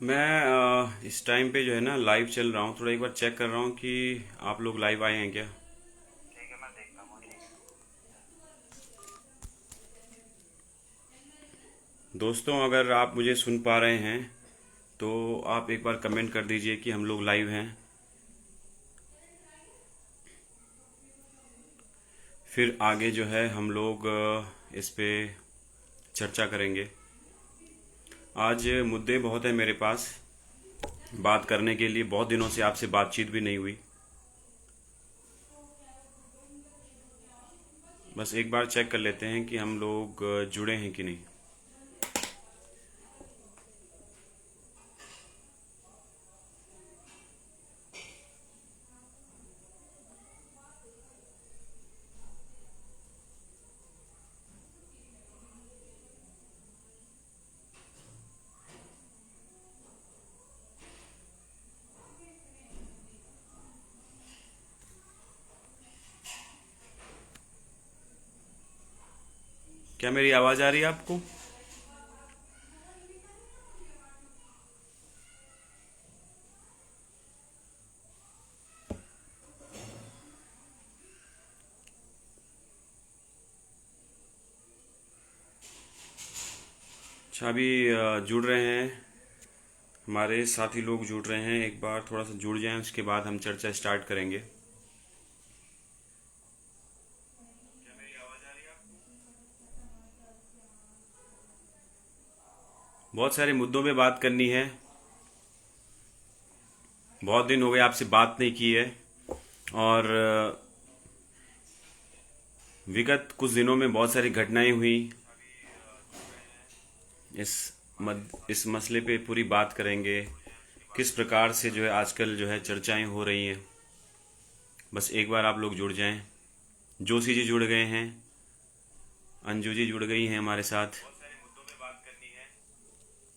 मैं इस टाइम पे जो है ना लाइव चल रहा हूँ। थोड़ा एक बार चेक कर रहा हूँ कि आप लोग लाइव आए हैं क्या। दोस्तों, अगर आप मुझे सुन पा रहे हैं तो आप एक बार कमेंट कर दीजिए कि हम लोग लाइव हैं। फिर आगे जो है हम लोग इस पे चर्चा करेंगे। आज मुद्दे बहुत हैं मेरे पास बात करने के लिए। बहुत दिनों से आपसे बातचीत भी नहीं हुई। बस एक बार चेक कर लेते हैं कि हम लोग जुड़े हैं कि नहीं। क्या मेरी आवाज़ आ रही है आपको? अच्छा, अभी जुड़ रहे हैं, हमारे साथी लोग जुड़ रहे हैं। एक बार थोड़ा सा जुड़ जाएं, उसके बाद हम चर्चा स्टार्ट करेंगे। बहुत सारे मुद्दों पे बात करनी है। बहुत दिन हो गए आपसे बात नहीं की है। और विगत कुछ दिनों में बहुत सारी घटनाएं हुई। इस इस मसले पे पूरी बात करेंगे। किस प्रकार से जो है आजकल जो है चर्चाएं हो रही हैं। बस एक बार आप लोग जुड़ जाएं। जोशी जी जुड़ गए हैं, अंजू जी जुड़ गई हैं हमारे साथ।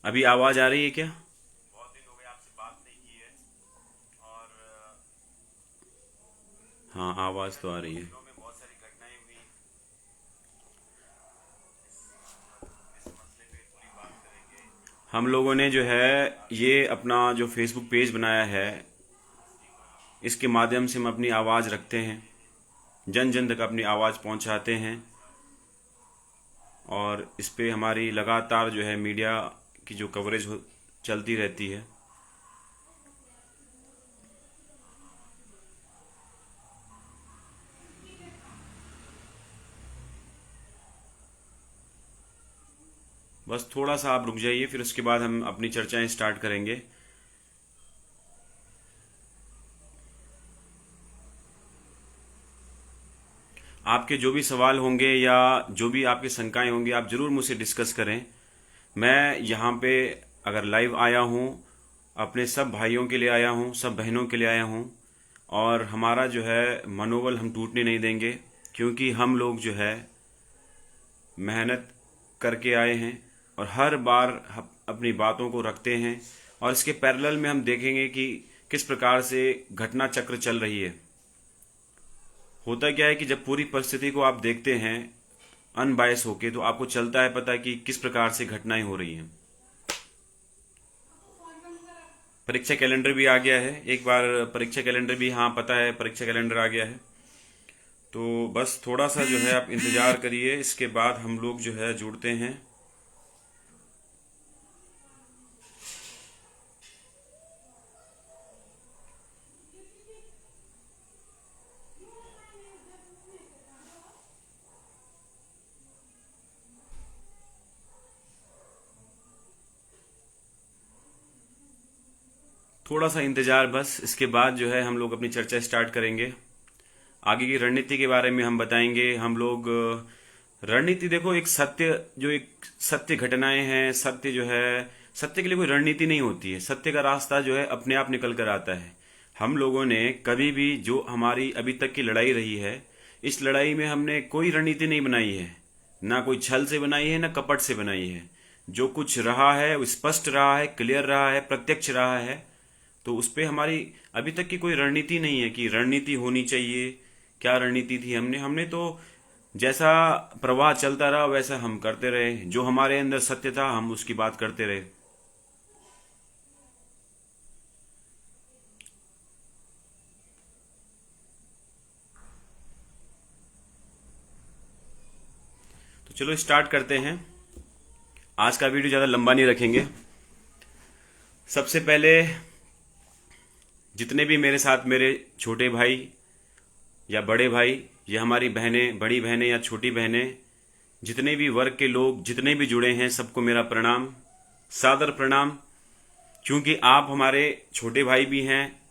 अभी आवाज़ आ रही है क्या? हाँ, आवाज़ तो आ रही है। हम लोगों ने जो है ये अपना जो फेसबुक पेज बनाया है, इसके माध्यम से हम अपनी आवाज़ रखते हैं, जन जन तक अपनी आवाज़ पहुंचाते हैं। और इस पे हमारी लगातार जो है मीडिया की जो कवरेज चलती रहती है। बस थोड़ा सा आप रुक जाइए, फिर उसके बाद हम अपनी चर्चाएं स्टार्ट करेंगे। आपके जो भी सवाल होंगे या जो भी आपकी शंकाएं होंगी, आप ज़रूर मुझसे डिस्कस करें। मैं यहाँ पे अगर लाइव आया हूँ, अपने सब भाइयों के लिए आया हूँ, सब बहनों के लिए आया हूँ। और हमारा जो है मनोबल हम टूटने नहीं देंगे, क्योंकि हम लोग जो है मेहनत करके आए हैं और हर बार अपनी बातों को रखते हैं। और इसके पैरेलल में हम देखेंगे कि किस प्रकार से घटना चक्र चल रही है। होता क्या है कि जब पूरी परिस्थिति को आप देखते हैं अनबायस होके, तो आपको चलता है पता कि किस प्रकार से घटनाएं हो रही हैं। परीक्षा कैलेंडर भी आ गया है। एक बार परीक्षा कैलेंडर भी, हाँ पता है, परीक्षा कैलेंडर आ गया है। तो बस थोड़ा सा जो है आप इंतज़ार करिए, इसके बाद हम लोग जो है जुड़ते हैं। थोड़ा सा इंतज़ार बस, इसके बाद जो है हम लोग अपनी चर्चा स्टार्ट करेंगे। आगे की रणनीति के बारे में हम बताएंगे। हम लोग रणनीति, देखो, एक सत्य, जो एक सत्य घटनाएं हैं, सत्य जो है, सत्य के लिए कोई रणनीति नहीं होती है। सत्य का रास्ता जो है अपने आप निकल कर आता है। हम लोगों ने कभी भी, जो हमारी अभी तक की लड़ाई रही है, इस लड़ाई में हमने कोई रणनीति नहीं बनाई है। ना कोई छल से बनाई है, ना कपट से बनाई है। जो कुछ रहा है वो स्पष्ट रहा है, क्लियर रहा है, प्रत्यक्ष रहा है। तो उस पे हमारी अभी तक की कोई रणनीति नहीं है कि रणनीति होनी चाहिए। क्या रणनीति थी? हमने हमने तो जैसा प्रवाह चलता रहा वैसा हम करते रहे। जो हमारे अंदर सत्य था हम उसकी बात करते रहे। तो चलो स्टार्ट करते हैं। आज का वीडियो ज़्यादा लंबा नहीं रखेंगे। सबसे पहले जितने भी मेरे साथ मेरे छोटे भाई या बड़े भाई या हमारी बहनें, बड़ी बहनें या छोटी बहनें, जितने भी वर्ग के लोग जितने भी जुड़े हैं, सबको मेरा प्रणाम, सादर प्रणाम। क्योंकि आप हमारे छोटे भाई भी हैं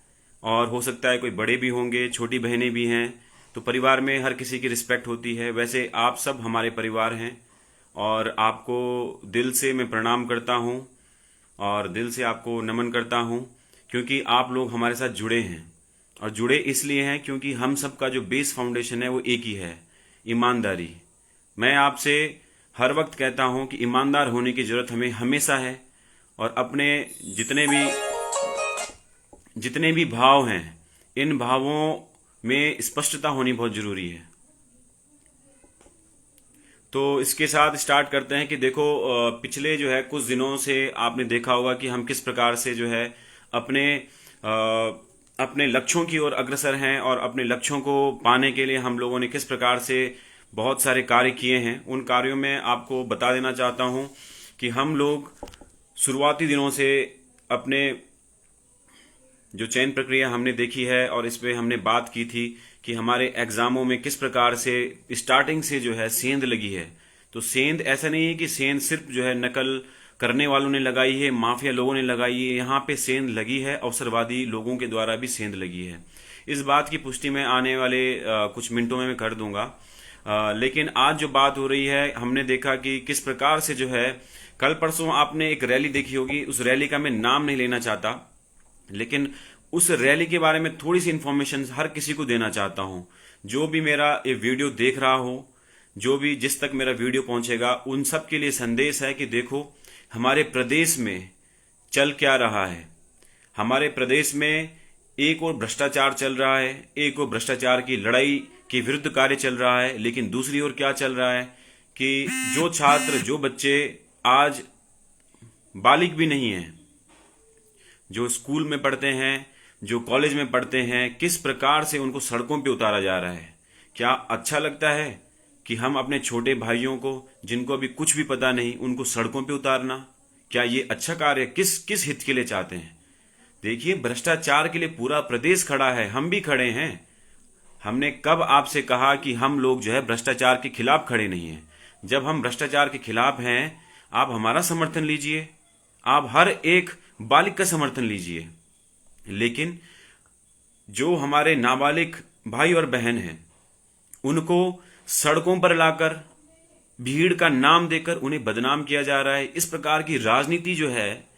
और हो सकता है कोई बड़े भी होंगे, छोटी बहनें भी हैं, तो परिवार में हर किसी की रिस्पेक्ट होती है। वैसे आप सब हमारे परिवार हैं और आपको दिल से मैं प्रणाम करता हूं और दिल से आपको नमन करता हूं, क्योंकि आप लोग हमारे साथ जुड़े हैं। और जुड़े इसलिए हैं क्योंकि हम सब का जो बेस फाउंडेशन है वो एक ही है, ईमानदारी। मैं आपसे हर वक्त कहता हूं कि ईमानदार होने की जरूरत हमें हमेशा है और अपने जितने भी भाव हैं, इन भावों में स्पष्टता होनी बहुत जरूरी है। तो इसके साथ स्टार्ट करते हैं कि देखो, पिछले जो है कुछ दिनों से आपने देखा होगा कि हम किस प्रकार से जो है अपने लक्ष्यों की ओर अग्रसर हैं और अपने लक्ष्यों को पाने के लिए हम लोगों ने किस प्रकार से बहुत सारे कार्य किए हैं। उन कार्यों में आपको बता देना चाहता हूं कि हम लोग शुरुआती दिनों से अपने जो चयन प्रक्रिया हमने देखी है और इस पे हमने बात की थी कि हमारे एग्जामों में किस प्रकार से स्टार्टिंग से जो है सेंध लगी है। तो सेंध ऐसा नहीं है कि सेंध सिर्फ जो है नकल करने वालों ने लगाई है, माफिया लोगों ने लगाई है। यहाँ पे सेंध लगी है, अवसरवादी लोगों के द्वारा भी सेंध लगी है। इस बात की पुष्टि मैं आने वाले कुछ मिनटों में मैं कर दूंगा। लेकिन आज जो बात हो रही है, हमने देखा कि किस प्रकार से जो है, कल परसों आपने एक रैली देखी होगी, उस रैली का मैं नाम नहीं लेना चाहता, लेकिन उस रैली के बारे में थोड़ी सी इंफॉर्मेशन हर किसी को देना चाहता हूं। जो भी मेरा ये वीडियो देख रहा हो, जो भी जिस तक मेरा वीडियो पहुंचेगा, उन सब के लिए संदेश है कि देखो हमारे प्रदेश में चल क्या रहा है। हमारे प्रदेश में एक और भ्रष्टाचार चल रहा है, एक और भ्रष्टाचार की लड़ाई के विरुद्ध कार्य चल रहा है, लेकिन दूसरी ओर क्या चल रहा है कि जो छात्र, जो बच्चे आज बालिग भी नहीं हैं, जो स्कूल में पढ़ते हैं, जो कॉलेज में पढ़ते हैं, किस प्रकार से उनको सड़कों पे उतारा जा रहा है। क्या अच्छा लगता है कि हम अपने छोटे भाइयों को, जिनको अभी कुछ भी पता नहीं, उनको सड़कों पे उतारना, क्या ये अच्छा कार्य किस हित के लिए चाहते हैं? देखिए, भ्रष्टाचार के लिए पूरा प्रदेश खड़ा है, हम भी खड़े हैं। हमने कब आपसे कहा कि हम लोग जो है भ्रष्टाचार के खिलाफ खड़े नहीं हैं? जब हम भ्रष्टाचार के खिलाफ हैं, आप हमारा समर्थन लीजिए, आप हर एक बालिग का समर्थन लीजिए। लेकिन जो हमारे नाबालिग भाई और बहन हैं, उनको सड़कों पर लाकर भीड़ का नाम देकर उन्हें बदनाम किया जा रहा है। इस प्रकार की राजनीति जो है,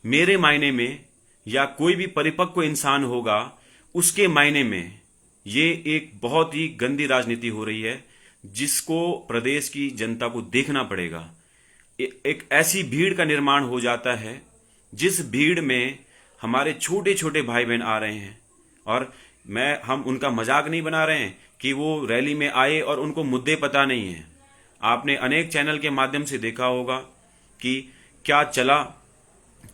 मेरे मायने में, या कोई भी परिपक्व इंसान होगा उसके मायने में, ये एक बहुत ही गंदी राजनीति हो रही है, जिसको प्रदेश की जनता को देखना पड़ेगा। एक ऐसी भीड़ का निर्माण हो जाता है जिस भीड़ में हमारे छोटे छोटे भाई बहन आ रहे हैं, और हम उनका मजाक नहीं बना रहे हैं कि वो रैली में आए और उनको मुद्दे पता नहीं है। आपने अनेक चैनल के माध्यम से देखा होगा कि क्या चला,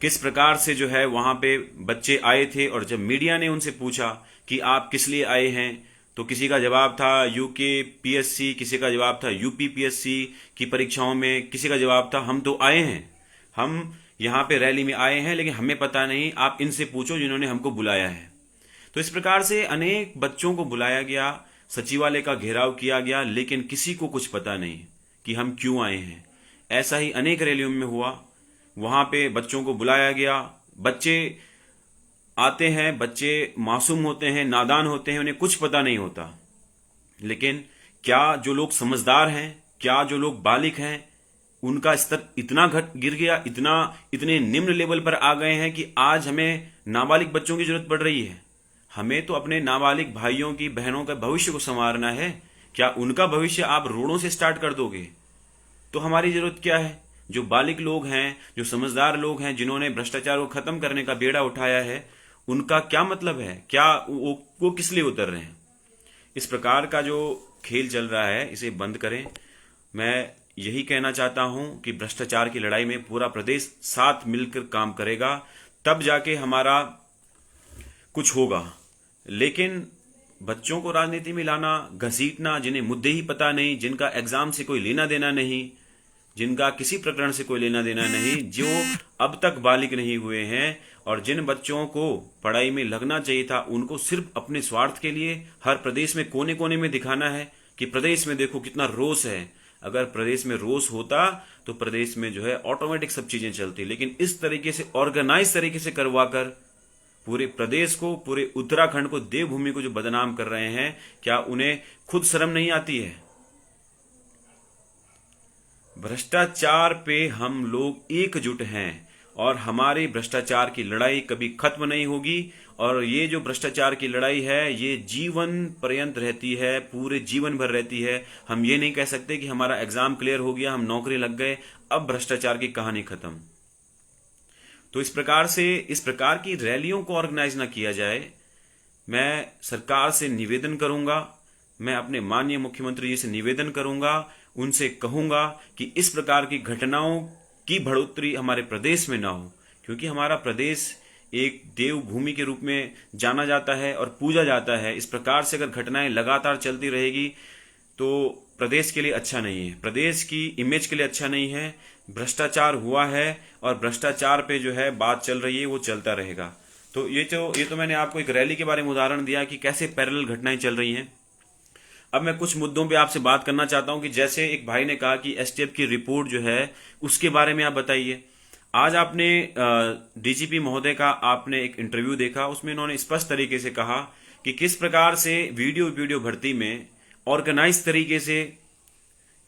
किस प्रकार से जो है वहां पे बच्चे आए थे, और जब मीडिया ने उनसे पूछा कि आप किस लिए आए हैं, तो किसी का जवाब था यूके पीएससी, किसी का जवाब था यूपी पीएससी की परीक्षाओं में, किसी का जवाब था हम तो आए हैं, हम यहाँ पे रैली में आए हैं, लेकिन हमें पता नहीं, आप इनसे पूछो जिन्होंने हमको बुलाया है। तो इस प्रकार से अनेक बच्चों को बुलाया गया, सचिवालय का घेराव किया गया, लेकिन किसी को कुछ पता नहीं कि हम क्यों आए हैं। ऐसा ही अनेक रैलियों में हुआ, वहां पे बच्चों को बुलाया गया। बच्चे आते हैं, बच्चे मासूम होते हैं, नादान होते हैं, उन्हें कुछ पता नहीं होता। लेकिन क्या जो लोग समझदार हैं, क्या जो लोग बालिग हैं, उनका स्तर इतना गिर गया, इतने निम्न लेवल पर आ गए हैं कि आज हमें नाबालिग बच्चों की जरूरत पड़ रही है। हमें तो अपने नाबालिग भाइयों की, बहनों का भविष्य को संवारना है। क्या उनका भविष्य आप रोड़ों से स्टार्ट कर दोगे? तो हमारी जरूरत क्या है? जो बालिग लोग हैं, जो समझदार लोग हैं, जिन्होंने भ्रष्टाचार को खत्म करने का बेड़ा उठाया है, उनका क्या मतलब है? क्या वो किस लिए उतर रहे हैं? इस प्रकार का जो खेल चल रहा है, इसे बंद करें। मैं यही कहना चाहता हूं कि भ्रष्टाचार की लड़ाई में पूरा प्रदेश साथ मिलकर काम करेगा, तब जाके हमारा कुछ होगा। लेकिन बच्चों को राजनीति में लाना, घसीटना, जिन्हें मुद्दे ही पता नहीं, जिनका एग्जाम से कोई लेना देना नहीं, जिनका किसी प्रकरण से कोई लेना देना नहीं, जो अब तक बालिग नहीं हुए हैं, और जिन बच्चों को पढ़ाई में लगना चाहिए था, उनको सिर्फ अपने स्वार्थ के लिए हर प्रदेश में कोने कोने में दिखाना है कि प्रदेश में देखो कितना रोष है। अगर प्रदेश में रोष होता तो प्रदेश में जो है ऑटोमेटिक सब चीजें चलती, लेकिन इस तरीके से ऑर्गेनाइज तरीके से करवाकर पूरे प्रदेश को, पूरे उत्तराखंड को, देवभूमि को जो बदनाम कर रहे हैं, क्या उन्हें खुद शर्म नहीं आती है? भ्रष्टाचार पे हम लोग एकजुट हैं और हमारी भ्रष्टाचार की लड़ाई कभी खत्म नहीं होगी। और ये जो भ्रष्टाचार की लड़ाई है ये जीवन पर्यंत रहती है, पूरे जीवन भर रहती है। हम ये नहीं कह सकते कि हमारा एग्जाम क्लियर हो गया, हम नौकरी लग गए, अब भ्रष्टाचार की कहानी खत्म। तो इस प्रकार की रैलियों को ऑर्गेनाइज ना किया जाए। मैं सरकार से निवेदन करूंगा, मैं अपने माननीय मुख्यमंत्री जी से निवेदन करूंगा, उनसे कहूंगा कि इस प्रकार की घटनाओं की बढ़ोतरी हमारे प्रदेश में ना हो, क्योंकि हमारा प्रदेश एक देवभूमि के रूप में जाना जाता है और पूजा जाता है। इस प्रकार से अगर घटनाएं लगातार चलती रहेगी तो प्रदेश के लिए अच्छा नहीं है, प्रदेश की इमेज के लिए अच्छा नहीं है। भ्रष्टाचार हुआ है और भ्रष्टाचार पे जो है बात चल रही है, वो चलता रहेगा। तो ये तो मैंने आपको एक रैली के बारे में उदाहरण दिया कि कैसे पैरेलल घटनाएं चल रही हैं। अब मैं कुछ मुद्दों पे आपसे बात करना चाहता हूं कि जैसे एक भाई ने कहा कि एसटीएफ की रिपोर्ट जो है उसके बारे में आप बताइए। आज आपने डीजीपी महोदय का आपने एक इंटरव्यू देखा, उसमें उन्होंने स्पष्ट तरीके से कहा कि किस प्रकार से वीडियो भर्ती में ऑर्गेनाइज तरीके से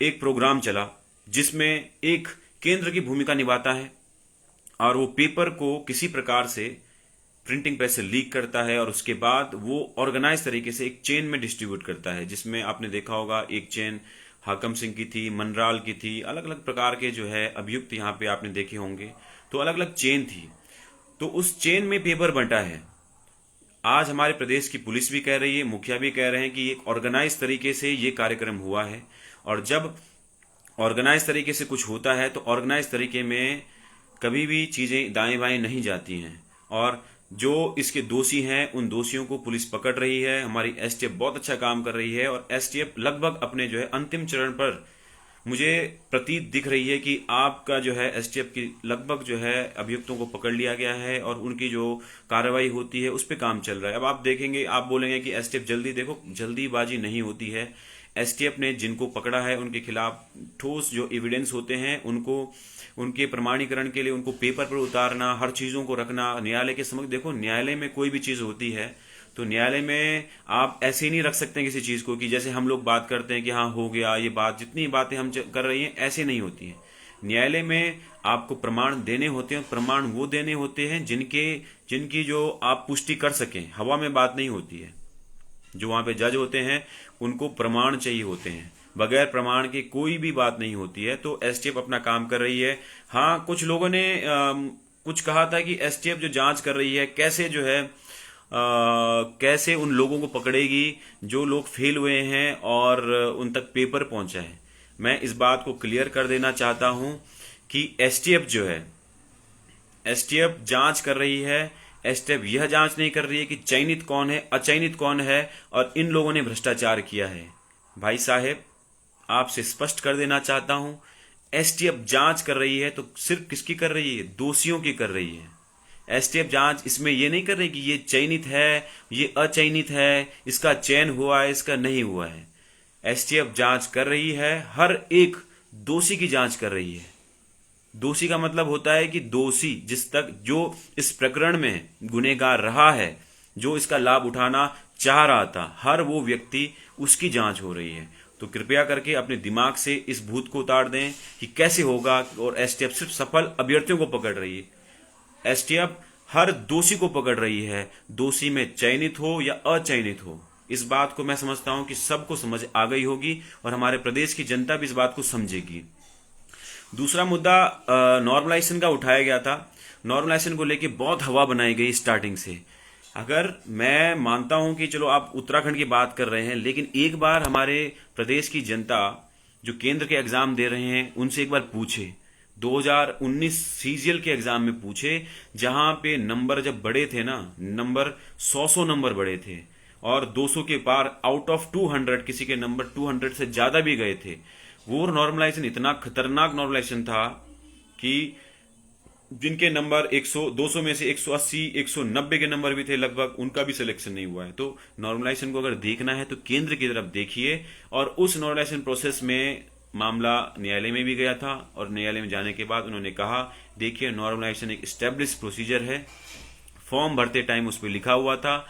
एक प्रोग्राम चला जिसमें एक केंद्र की भूमिका निभाता है और वो पेपर को किसी प्रकार से प्रिंटिंग प्रेस से लीक करता है और उसके बाद वो ऑर्गेनाइज तरीके से एक चेन में डिस्ट्रीब्यूट करता है, जिसमें आपने देखा होगा एक चेन हाकम सिंह की थी, मनराल की थी, अलग अलग प्रकार के जो है अभियुक्त यहाँ पे आपने देखे होंगे। तो अलग अलग चेन थी, तो उस चेन में पेपर बंटा है। आज हमारे प्रदेश की पुलिस भी कह रही है, मुखिया भी कह रहे हैं कि एक ऑर्गेनाइज तरीके से ये कार्यक्रम हुआ है। और जब ऑर्गेनाइज तरीके से कुछ होता है तो ऑर्गेनाइज तरीके में कभी भी चीजें दाएं बाएं नहीं जाती हैं, और जो इसके दोषी हैं उन दोषियों को पुलिस पकड़ रही है। हमारी एसटीएफ बहुत अच्छा काम कर रही है और एसटीएफ लगभग अपने जो है अंतिम चरण पर मुझे प्रतीत दिख रही है कि आपका जो है एसटीएफ की लगभग जो है अभियुक्तों को पकड़ लिया गया है और उनकी जो कार्रवाई होती है उस पर काम चल रहा है। अब आप देखेंगे, आप बोलेंगे कि एसटीएफ जल्दी, देखो जल्दीबाजी नहीं होती है। एसटीएफ ने जिनको पकड़ा है उनके खिलाफ ठोस जो एविडेंस होते हैं उनको उनके प्रमाणीकरण के लिए उनको पेपर पर उतारना, हर चीजों को रखना न्यायालय के समक्ष। देखो न्यायालय में कोई भी चीज होती है तो न्यायालय में आप ऐसे ही नहीं रख सकते किसी चीज को कि जैसे हम लोग बात करते हैं कि हाँ हो गया ये बात, जितनी बातें हम कर रही हैं ऐसे नहीं होती है। न्यायालय में आपको प्रमाण देने होते हैं, प्रमाण वो देने होते हैं जिनकी जो आप पुष्टि कर सकें। हवा में बात नहीं होती है। जो वहां पे जज होते हैं उनको प्रमाण चाहिए होते हैं, बगैर प्रमाण के कोई भी बात नहीं होती है। तो एसटीएफ अपना काम कर रही है। हाँ, कुछ लोगों ने कुछ कहा था कि एसटीएफ जो जांच कर रही है कैसे जो है कैसे उन लोगों को पकड़ेगी जो लोग फेल हुए हैं और उन तक पेपर पहुंचा है। मैं इस बात को क्लियर कर देना चाहता हूं कि एसटीएफ जो है, एसटीएफ जांच कर रही है। एसटीएफ यह जांच नहीं कर रही है कि चयनित कौन है, अचयनित कौन है और इन लोगों ने भ्रष्टाचार किया है। भाई साहेब, आपसे स्पष्ट कर देना चाहता हूं, एसटीएफ जांच कर रही है तो सिर्फ किसकी कर रही है? दोषियों की कर रही है। एसटीएफ जांच इसमें ये नहीं कर रही कि ये चयनित है, ये अचयनित है, इसका चयन हुआ है, इसका नहीं हुआ है। एसटीएफ जांच कर रही है, हर एक दोषी की जांच कर रही है। दोषी का मतलब होता है कि दोषी जिस तक जो इस प्रकरण में गुनहगार रहा है, जो इसका लाभ उठाना चाह रहा था, हर वो व्यक्ति उसकी जांच हो रही है। तो कृपया करके अपने दिमाग से इस भूत को उतार दें कि कैसे होगा। और एसटीएफ सिर्फ सफल अभ्यर्थियों को पकड़ रही है, एसटीएफ हर दोषी को पकड़ रही है, दोषी में चयनित हो या अचयनित हो। इस बात को मैं समझता हूं कि सबको समझ आ गई होगी और हमारे प्रदेश की जनता भी इस बात को समझेगी। दूसरा मुद्दा नॉर्मलाइजेशन का उठाया गया था। नॉर्मलाइजेशन को लेके बहुत हवा बनाई गई स्टार्टिंग से। अगर मैं मानता हूं कि चलो आप उत्तराखंड की बात कर रहे हैं, लेकिन एक बार हमारे प्रदेश की जनता जो केंद्र के एग्जाम दे रहे हैं उनसे एक बार पूछे, 2019 सीजीएल के एग्जाम में पूछे, जहां पे नंबर जब बड़े थे ना, नंबर 100 नंबर बड़े थे, और 200 के पार आउट ऑफ 200 किसी के नंबर 200 से ज्यादा भी गए थे। वो नॉर्मलाइजेशन इतना खतरनाक नॉर्मलाइजेशन था कि जिनके नंबर 100 200 में से 180 190 के नंबर भी थे लगभग, उनका भी सिलेक्शन नहीं हुआ है। तो नॉर्मलाइजेशन को अगर देखना है तो केंद्र की तरफ देखिए। और उस नॉर्मलाइजेशन प्रोसेस में मामला न्यायालय में भी गया था, और न्यायालय में जाने के बाद उन्होंने कहा देखिए नॉर्मलाइजेशन एक एस्टेब्लिश प्रोसीजर है, फॉर्म भरते टाइम उस पर लिखा हुआ था,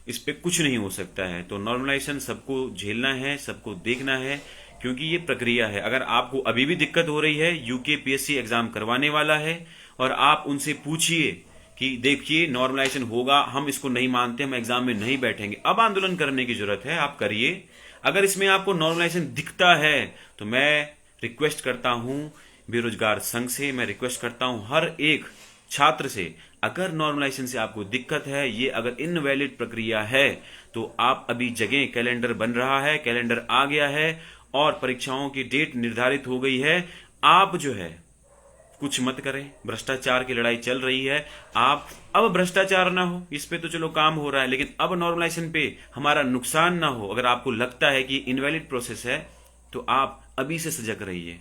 इस पे कुछ नहीं हो सकता है। तो नॉर्मलाइजेशन सबको झेलना है, सबको देखना है, क्योंकि ये प्रक्रिया है। अगर आपको अभी भी दिक्कत हो रही है, यूकेपीएससी एग्जाम करवाने वाला है और आप उनसे पूछिए कि देखिए नॉर्मलाइजेशन होगा, हम इसको नहीं मानते, हम एग्जाम में नहीं बैठेंगे, अब आंदोलन करने की जरूरत है, आप करिए। अगर इसमें आपको नॉर्मलाइजेशन दिखता है तो मैं रिक्वेस्ट करता हूं बेरोजगार संघ से, मैं रिक्वेस्ट करता हूं हर एक छात्र से, अगर नॉर्मलाइजेशन से आपको दिक्कत है, ये अगर इनवैलिड प्रक्रिया है, तो आप अभी जगह, कैलेंडर बन रहा है, कैलेंडर आ गया है और परीक्षाओं की डेट निर्धारित हो गई है। आप जो है कुछ मत करें, भ्रष्टाचार की लड़ाई चल रही है, आप अब भ्रष्टाचार ना हो इस पे तो चलो काम हो रहा है, लेकिन अब नॉर्मलाइजेशन पे हमारा नुकसान ना हो। अगर आपको लगता है कि इनवैलिड प्रोसेस है तो आप अभी से सजग रहिए,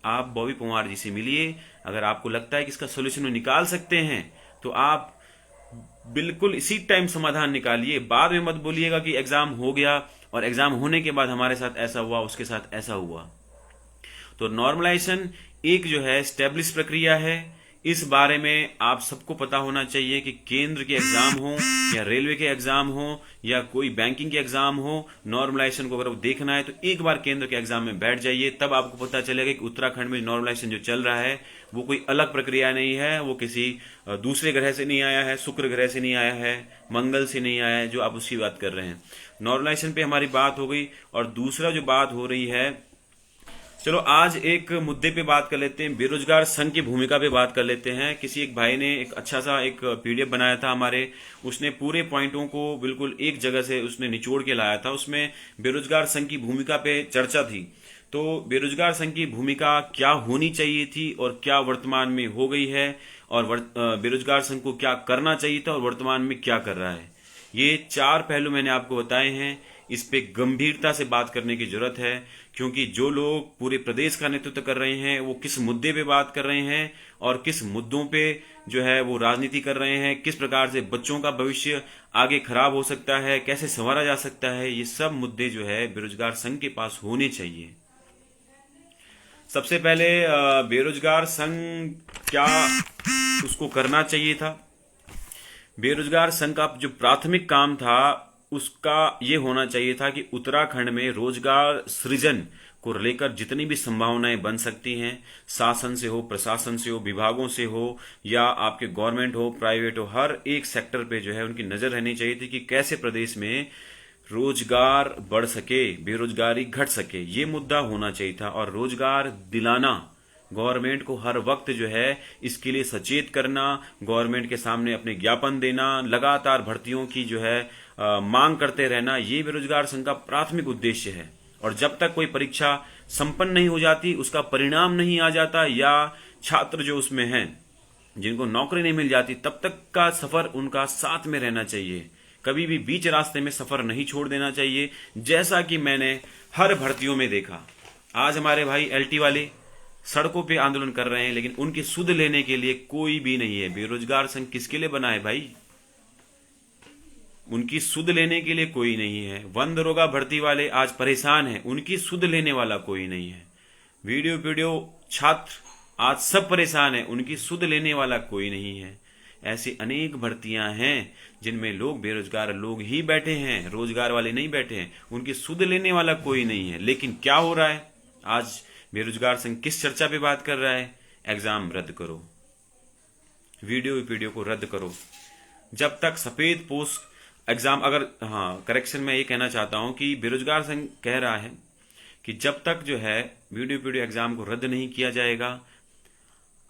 आप बॉबी पंवार जी से मिलिए। अगर आपको लगता है कि इसका सोल्यूशन निकाल सकते हैं तो आप बिल्कुल इसी टाइम समाधान निकालिए, बाद में मत बोलिएगा कि एग्जाम हो गया और एग्जाम होने के बाद हमारे साथ ऐसा हुआ, उसके साथ ऐसा हुआ। तो नॉर्मलाइजेशन एक जो है स्टैब्लिश प्रक्रिया है, इस बारे में आप सबको पता होना चाहिए कि केंद्र के एग्जाम हो या रेलवे के एग्जाम हो या कोई बैंकिंग के एग्जाम हो, नॉर्मलाइजेशन को अगर देखना है तो एक बार केंद्र के एग्जाम में बैठ जाइए, तब आपको पता चलेगा कि उत्तराखंड में नॉर्मलाइजेशन जो चल रहा है वो कोई अलग प्रक्रिया नहीं है, वो किसी दूसरे ग्रह से नहीं आया है, शुक्र ग्रह से नहीं आया है, मंगल से नहीं आया है, जो आप उसकी बात कर रहे हैं। नॉर्मलाइजेशन पे हमारी बात हो गई। और दूसरा जो बात हो रही है, चलो आज एक मुद्दे पे बात कर लेते हैं, बेरोजगार संघ की भूमिका पे बात कर लेते हैं। किसी एक भाई ने एक अच्छा सा एक पीडीएफ बनाया था हमारे, उसने पूरे पॉइंटों को बिल्कुल एक जगह से उसने निचोड़ के लाया था, उसमें बेरोजगार संघ की भूमिका पे चर्चा थी। तो बेरोजगार संघ की भूमिका क्या होनी चाहिए थी और क्या वर्तमान में हो गई है, और बेरोजगार संघ को क्या करना चाहिए था और वर्तमान में क्या कर रहा है, ये 4 पहलू मैंने आपको बताए हैं। इस पे गंभीरता से बात करने की जरूरत है, क्योंकि जो लोग पूरे प्रदेश का नेतृत्व कर रहे हैं वो किस मुद्दे पे बात कर रहे हैं और किस मुद्दों पे जो है वो राजनीति कर रहे हैं, किस प्रकार से बच्चों का भविष्य आगे खराब हो सकता है, कैसे संवारा जा सकता है, ये सब मुद्दे जो है बेरोजगार संघ के पास होने चाहिए। सबसे पहले बेरोजगार संघ क्या उसको करना चाहिए था। बेरोजगार संघ का जो प्राथमिक काम था उसका ये होना चाहिए था कि उत्तराखंड में रोजगार सृजन को लेकर जितनी भी संभावनाएं बन सकती हैं, शासन से हो, प्रशासन से हो, विभागों से हो, या आपके गवर्नमेंट हो, प्राइवेट हो, हर एक सेक्टर पे जो है उनकी नजर रहनी चाहिए थी कि कैसे प्रदेश में रोजगार बढ़ सके, बेरोजगारी घट सके, ये मुद्दा होना चाहिए था। और रोजगार दिलाना, गवर्नमेंट को हर वक्त जो है इसके लिए सचेत करना, गवर्नमेंट के सामने अपने ज्ञापन देना, लगातार भर्तियों की जो है मांग करते रहना, ये बेरोजगार संघ का प्राथमिक उद्देश्य है। और जब तक कोई परीक्षा संपन्न नहीं हो जाती, उसका परिणाम नहीं आ जाता, या छात्र जो उसमें हैं जिनको नौकरी नहीं मिल जाती, तब तक का सफर उनका साथ में रहना चाहिए, कभी भी बीच रास्ते में सफर नहीं छोड़ देना चाहिए। जैसा कि मैंने हर भर्तियों में देखा, आज हमारे भाई एलटी वाले सड़कों पे आंदोलन कर रहे हैं, लेकिन उनकी सुध लेने के लिए कोई भी नहीं है। बेरोजगार संघ किसके लिए बना है भाई? उनकी सुध लेने के लिए कोई नहीं है। वन दरोगा भर्ती वाले आज परेशान हैं, उनकी सुध लेने वाला कोई नहीं है। वीडियो छात्र आज सब परेशान हैं, उनकी सुध लेने वाला कोई नहीं है। ऐसी अनेक भर्तियां हैं जिनमें लोग, बेरोजगार लोग ही बैठे हैं, रोजगार वाले नहीं बैठे हैं, उनकी सुध लेने वाला कोई नहीं है। लेकिन क्या हो रहा है आज? बेरोजगार संघ किस चर्चा पे बात कर रहा है? एग्जाम रद्द करो, वीडियो को रद्द करो। जब तक सफेद पोस्ट एग्जाम, अगर करेक्शन में ये कहना चाहता हूं कि बेरोजगार संघ कह रहा है कि जब तक जो है वीडियो एग्जाम को रद्द नहीं किया जाएगा,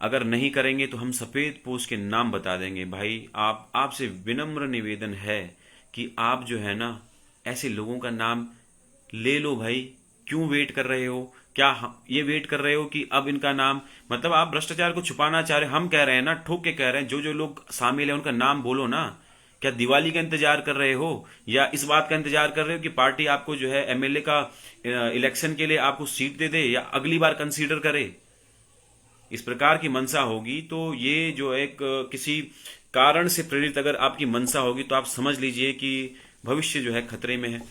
अगर नहीं करेंगे तो हम सफेद पोस्ट के नाम बता देंगे। भाई आपसे विनम्र निवेदन है कि आप जो है ना ऐसे लोगों का नाम ले लो भाई। क्यों वेट कर रहे हो? क्या ये वेट कर रहे हो कि अब इनका नाम, मतलब आप भ्रष्टाचार को छुपाना चाह रहे? हम कह रहे हैं ना, ठोक के कह रहे हैं, जो जो लोग शामिल है उनका नाम बोलो ना, क्या दिवाली का इंतजार कर रहे हो, या इस बात का इंतजार कर रहे हो कि पार्टी आपको जो है एमएलए का इलेक्शन के लिए आपको सीट दे दे या अगली बार कंसीडर करे? इस प्रकार की मनसा होगी तो ये जो एक किसी कारण से प्रेरित अगर आपकी मनसा होगी तो आप समझ लीजिए कि भविष्य जो है खतरे में है।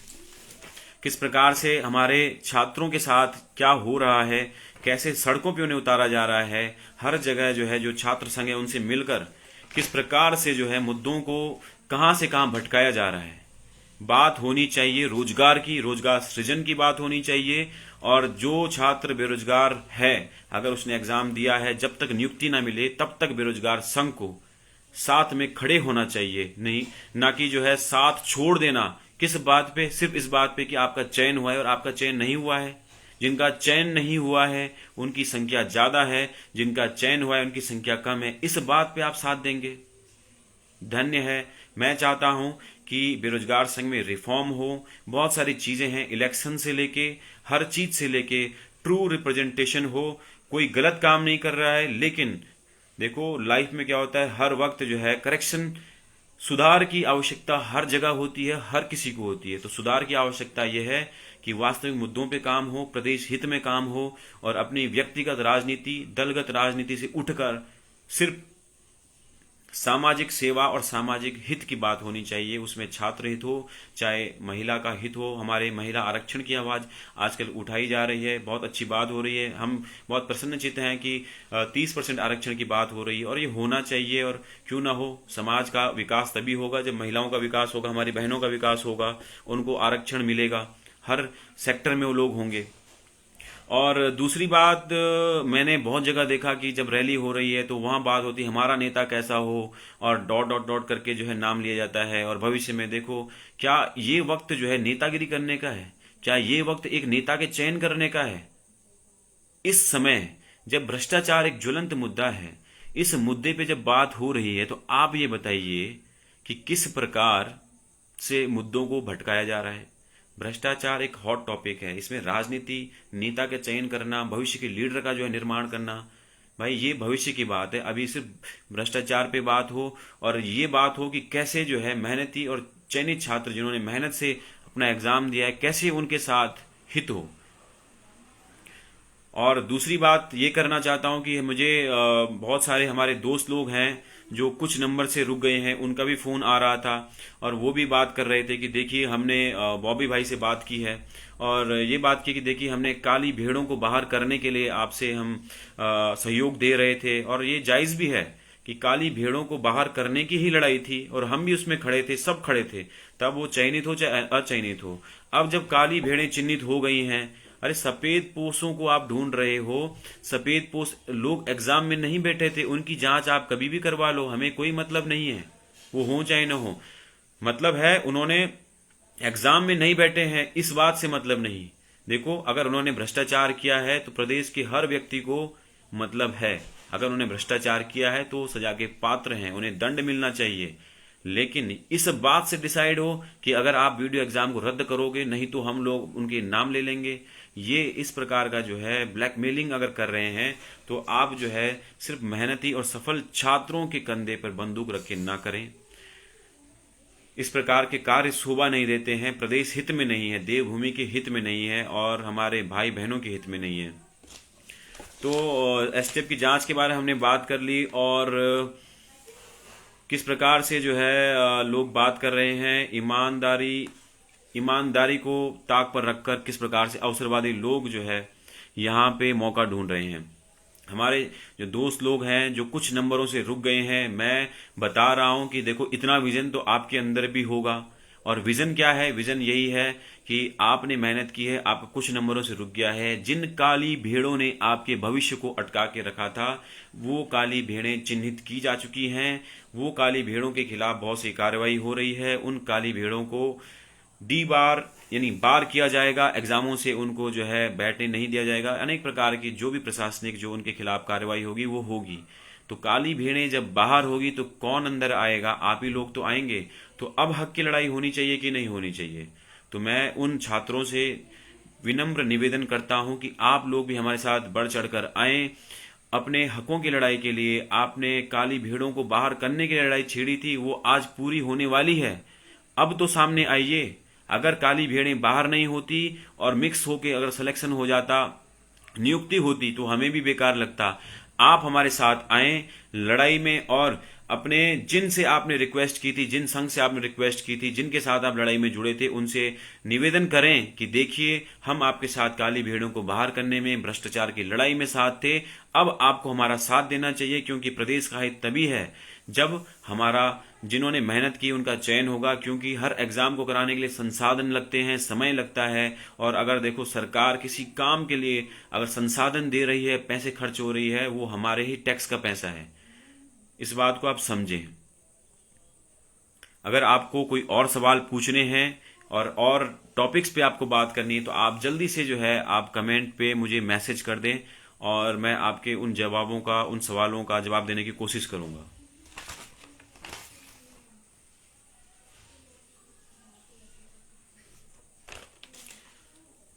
किस प्रकार से हमारे छात्रों के साथ क्या हो रहा है, कैसे सड़कों पे उन्हें उतारा जा रहा है, हर जगह जो है जो छात्र संघ है उनसे मिलकर किस प्रकार से जो है मुद्दों को कहां से कहां भटकाया जा रहा है। बात होनी चाहिए रोजगार की, रोजगार सृजन की बात होनी चाहिए। और जो छात्र बेरोजगार है, अगर उसने एग्जाम दिया है, जब तक नियुक्ति ना मिले तब तक बेरोजगार संघ को साथ में खड़े होना चाहिए, नहीं ना कि जो है साथ छोड़ देना। किस बात पे? सिर्फ इस बात पे कि आपका चयन हुआ है और आपका चयन नहीं हुआ है। जिनका चयन नहीं हुआ है उनकी संख्या ज्यादा है, जिनका चयन हुआ है उनकी संख्या कम है। इस बात पे आप साथ देंगे? धन्य है। मैं चाहता हूं कि बेरोजगार संघ में रिफॉर्म हो। बहुत सारी चीजें हैं, इलेक्शन से लेके हर चीज से लेके ट्रू रिप्रेजेंटेशन हो। कोई गलत काम नहीं कर रहा है, लेकिन देखो लाइफ में क्या होता है, हर वक्त जो है करेक्शन, सुधार की आवश्यकता हर जगह होती है, हर किसी को होती है। तो सुधार की आवश्यकता यह है कि वास्तविक मुद्दों पे काम हो, प्रदेश हित में काम हो, और अपनी व्यक्तिगत राजनीति, दलगत राजनीति से उठकर सिर्फ सामाजिक सेवा और सामाजिक हित की बात होनी चाहिए। उसमें छात्र हित हो, चाहे महिला का हित हो। हमारे महिला आरक्षण की आवाज आजकल उठाई जा रही है, बहुत अच्छी बात हो रही है। हम बहुत प्रसन्नचित्त हैं कि 30% आरक्षण की बात हो रही है, और ये होना चाहिए। और क्यों ना हो, समाज का विकास तभी होगा जब महिलाओं का विकास होगा, हमारी बहनों का विकास होगा, उनको आरक्षण मिलेगा, हर सेक्टर में वो लोग होंगे। और दूसरी बात, मैंने बहुत जगह देखा कि जब रैली हो रही है तो वहां बात होती है हमारा नेता कैसा हो, और डॉट डॉट डॉट करके जो है नाम लिया जाता है। और भविष्य में देखो, क्या ये वक्त जो है नेतागिरी करने का है? क्या ये वक्त एक नेता के चयन करने का है? इस समय जब भ्रष्टाचार एक ज्वलंत मुद्दा है, इस मुद्दे पे जब बात हो रही है, तो आप ये बताइए कि किस प्रकार से मुद्दों को भटकाया जा रहा है। भ्रष्टाचार एक हॉट टॉपिक है, इसमें राजनीति, नेता का चयन करना, भविष्य के लीडर का जो है निर्माण करना, भाई ये भविष्य की बात है। अभी सिर्फ भ्रष्टाचार पे बात हो, और ये बात हो कि कैसे जो है मेहनती और चयनित छात्र जिन्होंने मेहनत से अपना एग्जाम दिया है, कैसे उनके साथ हित हो। और दूसरी बात ये करना चाहता हूं कि मुझे बहुत सारे हमारे दोस्त लोग हैं जो कुछ नंबर से रुक गए हैं, उनका भी फोन आ रहा था, और वो भी बात कर रहे थे कि देखिए हमने बॉबी भाई से बात की है, और ये बात की कि देखिए हमने काली भेड़ों को बाहर करने के लिए आपसे हम सहयोग दे रहे थे। और ये जायज भी है कि काली भेड़ों को बाहर करने की ही लड़ाई थी, और हम भी उसमें खड़े थे, सब खड़े थे, तब वो चयनित हो चाहे अचयनित हो। अब जब काली भेड़ें चिन्हित हो गई हैं, अरे सफेद पोषों को आप ढूंढ रहे हो। सफेद पोष लोग एग्जाम में नहीं बैठे थे, उनकी जांच आप कभी भी करवा लो, हमें कोई मतलब नहीं है, वो हो चाहे ना हो। मतलब है उन्होंने एग्जाम में नहीं बैठे हैं, इस बात से मतलब नहीं। देखो, अगर उन्होंने भ्रष्टाचार किया है तो प्रदेश के हर व्यक्ति को मतलब है। अगर उन्होंने भ्रष्टाचार किया है तो सजा के पात्र हैं, उन्हें दंड मिलना चाहिए। लेकिन इस बात से डिसाइड हो कि अगर आप वीडियो एग्जाम को रद्द करोगे, नहीं तो हम लोग उनके नाम ले लेंगे, ये इस प्रकार का जो है ब्लैकमेलिंग अगर कर रहे हैं, तो आप जो है सिर्फ मेहनती और सफल छात्रों के कंधे पर बंदूक रख के ना करें। इस प्रकार के कार्य शोभा नहीं देते हैं, प्रदेश हित में नहीं है, देवभूमि के हित में नहीं है, और हमारे भाई बहनों के हित में नहीं है। तो एसटीएफ की जांच के बारे में हमने बात कर ली, और किस प्रकार से जो है लोग बात कर रहे हैं, ईमानदारी को ताक पर रखकर किस प्रकार से अवसरवादी लोग जो है यहाँ पे मौका ढूंढ रहे हैं। हमारे जो दोस्त लोग हैं जो कुछ नंबरों से रुक गए हैं, मैं बता रहा हूं कि देखो इतना विजन तो आपके अंदर भी होगा। और विजन क्या है? विजन यही है कि आपने मेहनत की है, आपका कुछ नंबरों से रुक गया है। जिन काली भेड़ों ने आपके भविष्य को अटका के रखा था, वो काली भेड़ें चिन्हित की जा चुकी हैं। वो काली भेड़ों के खिलाफ बहुत सी कार्रवाई हो रही है। उन काली भेड़ों को डी बार यानी बार किया जाएगा, एग्जामों से उनको जो है बैठने नहीं दिया जाएगा। अनेक प्रकार की जो भी प्रशासनिक जो उनके खिलाफ कार्रवाई होगी वो होगी। तो काली भेड़ें जब बाहर होगी तो कौन अंदर आएगा? आप ही लोग तो आएंगे। तो अब हक की लड़ाई होनी चाहिए कि नहीं होनी चाहिए? तो मैं उन छात्रों से विनम्र निवेदन करता हूं कि आप लोग भी हमारे साथ बढ़ चढ़कर आएं। अपने हकों की लड़ाई के लिए, आपने काली भेड़ों को बाहर करने की लड़ाई छेड़ी थी, वो आज पूरी होने वाली है। अब तो सामने आइए। अगर काली भेड़ें बाहर नहीं होती और मिक्स होके अगर सिलेक्शन हो जाता, नियुक्ति होती, तो हमें भी बेकार लगता। आप हमारे साथ आए लड़ाई में, और अपने जिनसे आपने रिक्वेस्ट की थी, जिन संघ से आपने रिक्वेस्ट की थी, जिनके साथ आप लड़ाई में जुड़े थे, उनसे निवेदन करें कि देखिए, हम आपके साथ काली भेड़ों को बाहर करने में, भ्रष्टाचार की लड़ाई में साथ थे। अब आपको हमारा साथ देना चाहिए, क्योंकि प्रदेश का हित तभी है जब हमारा, जिन्होंने मेहनत की उनका चयन होगा। क्योंकि हर एग्जाम को कराने के लिए संसाधन लगते हैं, समय लगता है। और अगर देखो, सरकार किसी काम के लिए अगर संसाधन दे रही है, पैसे खर्च हो रही है, वो हमारे ही टैक्स का पैसा है। इस बात को आप समझें। अगर आपको कोई और सवाल पूछने हैं और टॉपिक्स पे आपको बात करनी है, तो आप जल्दी से जो है आप कमेंट पे मुझे मैसेज कर दें, और मैं आपके उन जवाबों का, उन सवालों का जवाब देने की कोशिश करूंगा।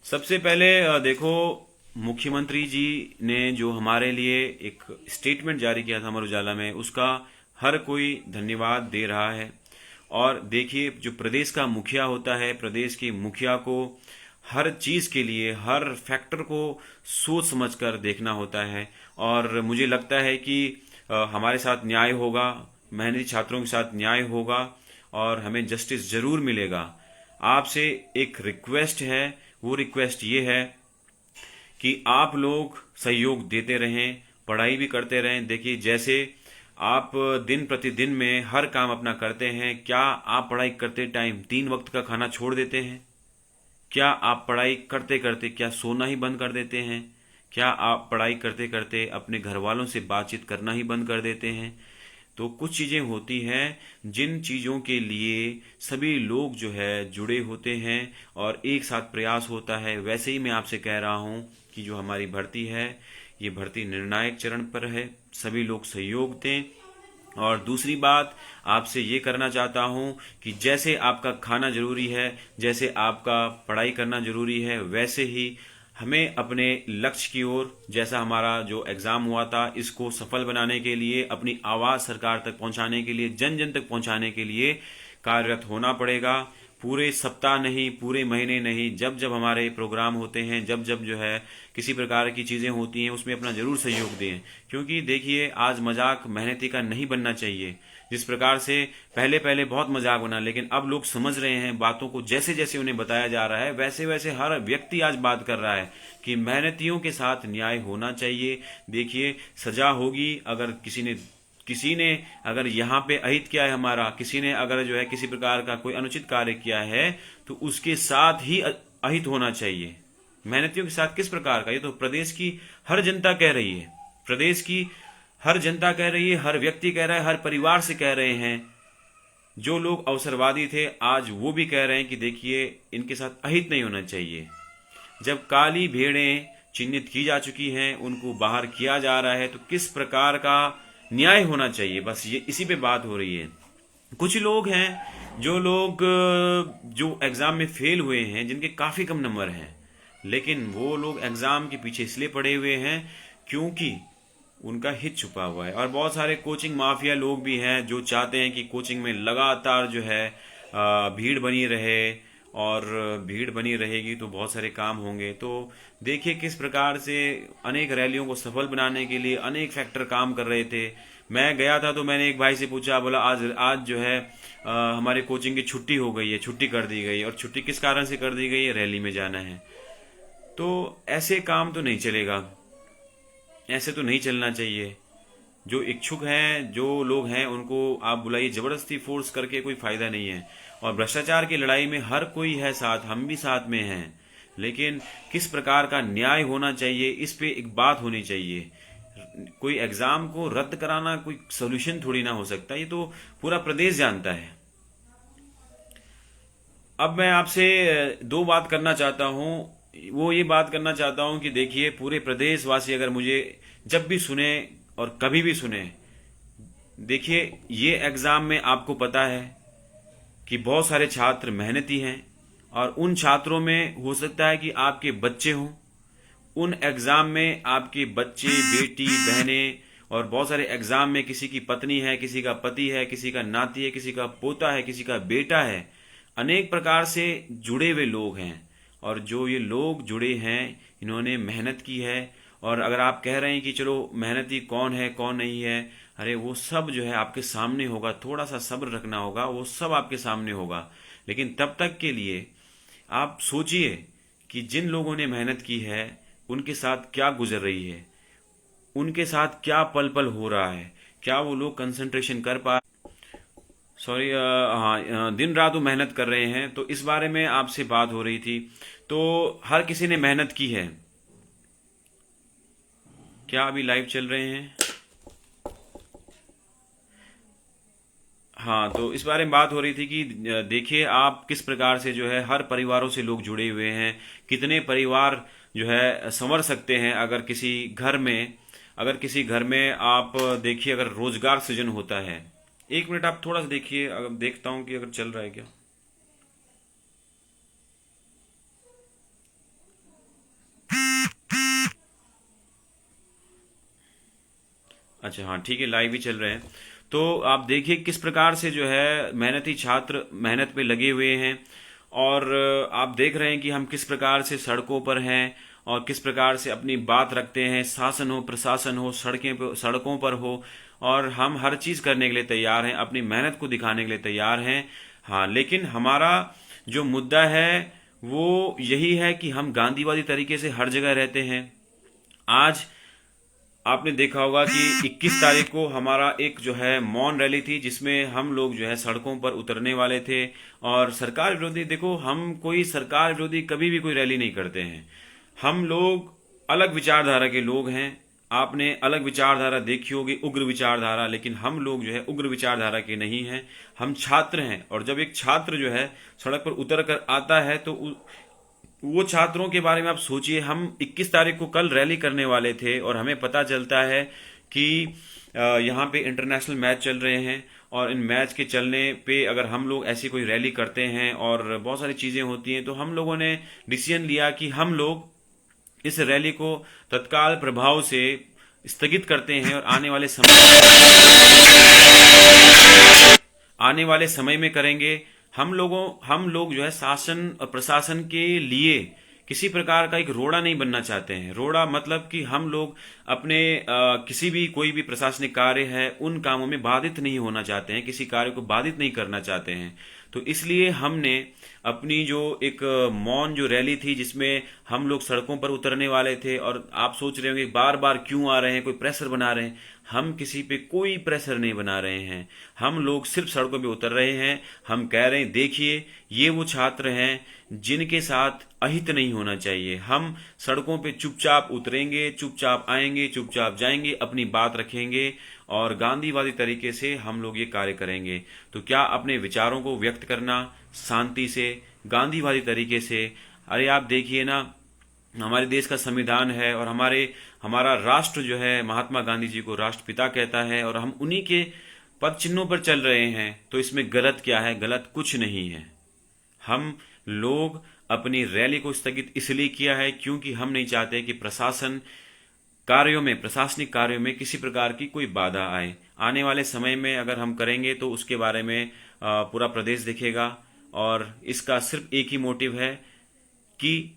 सबसे पहले देखो, मुख्यमंत्री जी ने जो हमारे लिए एक स्टेटमेंट जारी किया था अमर उजाला में, उसका हर कोई धन्यवाद दे रहा है। और देखिए, जो प्रदेश का मुखिया होता है, प्रदेश के मुखिया को हर चीज के लिए, हर फैक्टर को सोच समझकर देखना होता है। और मुझे लगता है कि हमारे साथ न्याय होगा, मेहनती छात्रों के साथ न्याय होगा, और हमें जस्टिस जरूर मिलेगा। आपसे एक रिक्वेस्ट है, वो रिक्वेस्ट ये है कि आप लोग सहयोग देते रहें, पढ़ाई भी करते रहें। देखिए, जैसे आप दिन प्रतिदिन में हर काम अपना करते हैं, क्या आप पढ़ाई करते टाइम 3 वक्त का खाना छोड़ देते हैं? क्या आप पढ़ाई करते करते क्या सोना ही बंद कर देते हैं? क्या आप पढ़ाई करते करते अपने घर वालों से बातचीत करना ही बंद कर देते हैं? तो कुछ चीजें होती हैं जिन चीजों के लिए सभी लोग जो है जुड़े होते हैं और एक साथ प्रयास होता है। वैसे ही मैं आपसे कह रहा हूं कि जो हमारी भर्ती है, ये भर्ती निर्णायक चरण पर है, सभी लोग सहयोग दें। और दूसरी बात, आपसे ये करना चाहता हूं कि जैसे आपका खाना जरूरी है, जैसे आपका पढ़ाई करना जरूरी है, वैसे ही हमें अपने लक्ष्य की ओर, जैसा हमारा जो एग्जाम हुआ था, इसको सफल बनाने के लिए, अपनी आवाज सरकार तक पहुंचाने के लिए, जन जन तक पहुंचाने के लिए कार्यरत होना पड़ेगा। पूरे सप्ताह नहीं, पूरे महीने नहीं, जब जब हमारे प्रोग्राम होते हैं, जब जब जो है किसी प्रकार की चीजें होती हैं, उसमें अपना जरूर सहयोग दें। क्योंकि देखिए, आज मजाक मेहनती का नहीं बनना चाहिए। जिस प्रकार से पहले पहले बहुत मजाक बना, लेकिन अब लोग समझ रहे हैं बातों को, जैसे जैसे उन्हें बताया जा रहा है, वैसे वैसे हर व्यक्ति आज बात कर रहा है कि मेहनतियों के साथ न्याय होना चाहिए। देखिए, सजा होगी अगर किसी ने अगर यहाँ पे अहित किया है हमारा, किसी ने अगर जो है किसी प्रकार का कोई अनुचित कार्य किया है, तो उसके साथ ही अहित होना चाहिए। मेहनतियों के साथ किस प्रकार का? ये तो प्रदेश की हर जनता कह रही है, प्रदेश की हर जनता कह रही है, हर व्यक्ति कह रहा है, हर परिवार से कह रहे हैं। जो लोग अवसरवादी थे, आज वो भी कह रहे हैं कि देखिए, इनके साथ अहित नहीं होना चाहिए। जब काली भेड़ें चिन्हित की जा चुकी हैं, उनको बाहर किया जा रहा है, तो किस प्रकार का न्याय होना चाहिए, बस ये इसी पे बात हो रही है। कुछ लोग हैं, जो एग्जाम में फेल हुए हैं, जिनके काफी कम नंबर हैं, लेकिन वो लोग एग्जाम के पीछे इसलिए पड़े हुए हैं क्योंकि उनका हित छुपा हुआ है। और बहुत सारे कोचिंग माफिया लोग भी हैं जो चाहते हैं कि कोचिंग में लगातार जो है भीड़ बनी रहे, और भीड़ बनी रहेगी तो बहुत सारे काम होंगे। तो देखिए किस प्रकार से अनेक रैलियों को सफल बनाने के लिए अनेक फैक्टर काम कर रहे थे। मैं गया था तो मैंने एक भाई से पूछा, बोला आज जो है हमारे कोचिंग की छुट्टी हो गई है, छुट्टी कर दी गई। और छुट्टी किस कारण से कर दी गई है? रैली में जाना है। तो ऐसे काम तो नहीं चलेगा, ऐसे तो नहीं चलना चाहिए। जो इच्छुक हैं, जो लोग हैं, उनको आप बुलाइए, जबरदस्ती फोर्स करके कोई फायदा नहीं है। और भ्रष्टाचार की लड़ाई में हर कोई है साथ, हम भी साथ में हैं, लेकिन किस प्रकार का न्याय होना चाहिए, इस पे एक बात होनी चाहिए। कोई एग्जाम को रद्द कराना कोई सोल्यूशन थोड़ी ना हो सकता, ये तो पूरा प्रदेश जानता है। अब मैं आपसे दो बात करना चाहता हूं, वो ये बात करना चाहता हूं कि देखिए, पूरे प्रदेशवासी अगर मुझे जब भी सुने और कभी भी सुने, देखिए, ये एग्जाम में आपको पता है कि बहुत सारे छात्र मेहनती हैं, और उन छात्रों में हो सकता है कि आपके बच्चे हों, उन एग्जाम में आपके बच्चे, बेटी, बहनें और बहुत सारे एग्जाम में किसी की पत्नी है, किसी का पति है, किसी का नाती है, किसी का पोता है, किसी का बेटा है, अनेक प्रकार से जुड़े हुए लोग हैं। और जो ये लोग जुड़े हैं, इन्होंने मेहनत की है। और अगर आप कह रहे हैं कि चलो मेहनती कौन है कौन नहीं है, अरे वो सब जो है आपके सामने होगा, थोड़ा सा सब्र रखना होगा, वो सब आपके सामने होगा। लेकिन तब तक के लिए आप सोचिए कि जिन लोगों ने मेहनत की है उनके साथ क्या गुजर रही है, उनके साथ क्या पल पल हो रहा है, क्या वो लोग कंसंट्रेशन कर पा, सॉरी, हाँ, दिन रात वो मेहनत कर रहे हैं। तो इस बारे में आपसे बात हो रही थी। तो हर किसी ने मेहनत की है। क्या अभी लाइव चल रहे हैं? हाँ, तो इस बारे में बात हो रही थी कि देखिए आप किस प्रकार से जो है हर परिवारों से लोग जुड़े हुए हैं, कितने परिवार जो है संवर सकते हैं अगर किसी घर में आप देखिए अगर रोजगार सृजन होता है। एक मिनट आप थोड़ा सा देखिए, अगर देखता हूँ कि अगर चल रहा है क्या। अच्छा, हाँ, ठीक है, लाइव ही चल रहे हैं। तो आप देखिए किस प्रकार से जो है मेहनती छात्र मेहनत पे लगे हुए हैं। और आप देख रहे हैं कि हम किस प्रकार से सड़कों पर हैं और किस प्रकार से अपनी बात रखते हैं, शासन हो प्रशासन हो, सड़कों पर हो, और हम हर चीज करने के लिए तैयार हैं, अपनी मेहनत को दिखाने के लिए तैयार हैं। हाँ, लेकिन हमारा जो मुद्दा है वो यही है कि हम गांधीवादी तरीके से हर जगह रहते हैं। आज आपने देखा होगा कि 21 तारीख को हमारा एक जो है मौन रैली थी, जिसमें हम लोग जो है सड़कों पर उतरने वाले थे। और सरकार विरोधी, देखो हम कोई सरकार विरोधी कभी भी कोई रैली नहीं करते हैं। हम लोग अलग विचारधारा के लोग हैं। आपने अलग विचारधारा देखी होगी, उग्र विचारधारा, लेकिन हम लोग जो है उग्र विचारधारा के नहीं हैं। हम छात्र हैं। और जब एक छात्र जो है सड़क पर उतर कर आता है तो वो छात्रों के बारे में आप सोचिए। हम 21 तारीख को कल रैली करने वाले थे और हमें पता चलता है कि यहाँ पे इंटरनेशनल मैच चल रहे हैं, और इन मैच के चलने पे अगर हम लोग ऐसी कोई रैली करते हैं और बहुत सारी चीजें होती हैं, तो हम लोगों ने डिसीजन लिया कि हम लोग इस रैली को तत्काल प्रभाव से स्थगित करते हैं और आने वाले समय में करेंगे। हम लोग जो है शासन और प्रशासन के लिए किसी प्रकार का एक रोड़ा नहीं बनना चाहते हैं। रोड़ा मतलब कि हम लोग अपने किसी भी कोई भी प्रशासनिक कार्य है उन कामों में बाधित नहीं होना चाहते हैं, किसी कार्य को बाधित नहीं करना चाहते हैं। तो इसलिए हमने अपनी जो एक मौन जो रैली थी, जिसमें हम लोग सड़कों पर उतरने वाले थे, और आप सोच रहे होंगे बार बार क्यों आ रहे हैं, कोई प्रेशर बना रहे हैं। हम किसी पे कोई प्रेशर नहीं बना रहे हैं। हम लोग सिर्फ सड़कों पे उतर रहे हैं। हम कह रहे हैं देखिए ये वो छात्र हैं जिनके साथ अहित नहीं होना चाहिए। हम सड़कों पे चुपचाप उतरेंगे, चुपचाप आएंगे, चुपचाप जाएंगे, अपनी बात रखेंगे और गांधीवादी तरीके से हम लोग ये कार्य करेंगे। तो क्या अपने विचारों को व्यक्त करना शांति से, गांधीवादी तरीके से। अरे आप देखिए ना, हमारे देश का संविधान है और हमारा राष्ट्र जो है महात्मा गांधी जी को राष्ट्रपिता कहता है, और हम उन्हीं के पद चिन्हों पर चल रहे हैं। तो इसमें गलत क्या है? गलत कुछ नहीं है। हम लोग अपनी रैली को स्थगित इसलिए किया है क्योंकि हम नहीं चाहते कि प्रशासनिक कार्यों में किसी प्रकार की कोई बाधा आए। आने वाले समय में अगर हम करेंगे तो उसके बारे में पूरा प्रदेश देखेगा। और इसका सिर्फ एक ही मोटिव है कि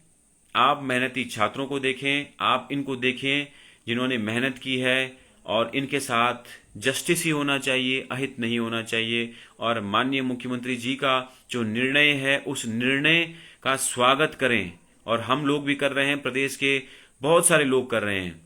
आप मेहनती छात्रों को देखें, आप इनको देखें जिन्होंने मेहनत की है, और इनके साथ जस्टिस ही होना चाहिए, अहित नहीं होना चाहिए। और माननीय मुख्यमंत्री जी का जो निर्णय है उस निर्णय का स्वागत करें, और हम लोग भी कर रहे हैं, प्रदेश के बहुत सारे लोग कर रहे हैं।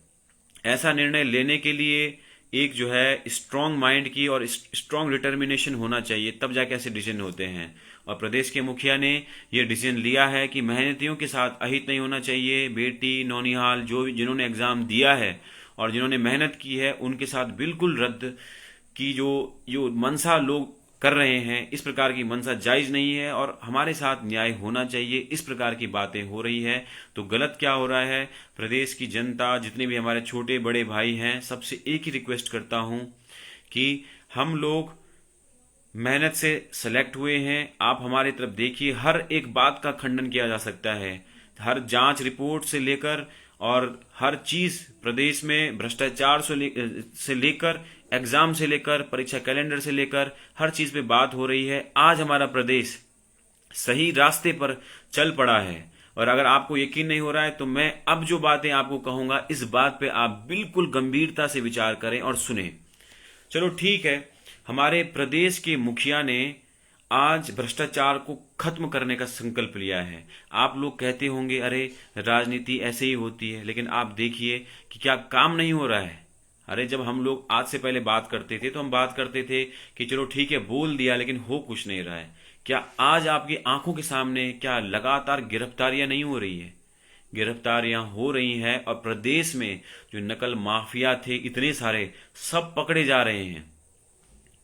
ऐसा निर्णय लेने के लिए एक जो है स्ट्रांग माइंड की और स्ट्रांग डिटर्मिनेशन होना चाहिए, तब जाके ऐसे डिसीजन होते हैं। और प्रदेश के मुखिया ने ये डिसीजन लिया है कि मेहनतियों के साथ अहित नहीं होना चाहिए। बेटी, नौनिहाल, जिन्होंने एग्जाम दिया है और जिन्होंने मेहनत की है, उनके साथ बिल्कुल रद्द की जो मनसा लोग कर रहे हैं, इस प्रकार की मनसा जायज नहीं है और हमारे साथ न्याय होना चाहिए। इस प्रकार की बातें हो रही है तो गलत क्या हो रहा है? प्रदेश की जनता, जितने भी हमारे छोटे बड़े भाई हैं, सबसे एक ही रिक्वेस्ट करता हूं कि हम लोग मेहनत से सेलेक्ट हुए हैं। आप हमारी तरफ देखिए, हर एक बात का खंडन किया जा सकता है, हर जांच रिपोर्ट से लेकर और हर चीज प्रदेश में भ्रष्टाचार से लेकर एग्जाम से लेकर परीक्षा कैलेंडर से लेकर हर चीज पे बात हो रही है। आज हमारा प्रदेश सही रास्ते पर चल पड़ा है। और अगर आपको यकीन नहीं हो रहा है तो मैं अब जो बातें आपको कहूंगा इस बात पे आप बिल्कुल गंभीरता से विचार करें और सुने। चलो ठीक है, हमारे प्रदेश के मुखिया ने आज भ्रष्टाचार को खत्म करने का संकल्प लिया है। आप लोग कहते होंगे अरे राजनीति ऐसे ही होती है, लेकिन आप देखिए कि क्या काम नहीं हो रहा है। अरे जब हम लोग आज से पहले बात करते थे तो हम बात करते थे कि चलो ठीक है बोल दिया, लेकिन हो कुछ नहीं रहा है। क्या आज आपकी आंखों के सामने क्या लगातार गिरफ्तारियां नहीं हो रही है? गिरफ्तारियां हो रही हैं और प्रदेश में जो नकल माफिया थे इतने सारे सब पकड़े जा रहे हैं,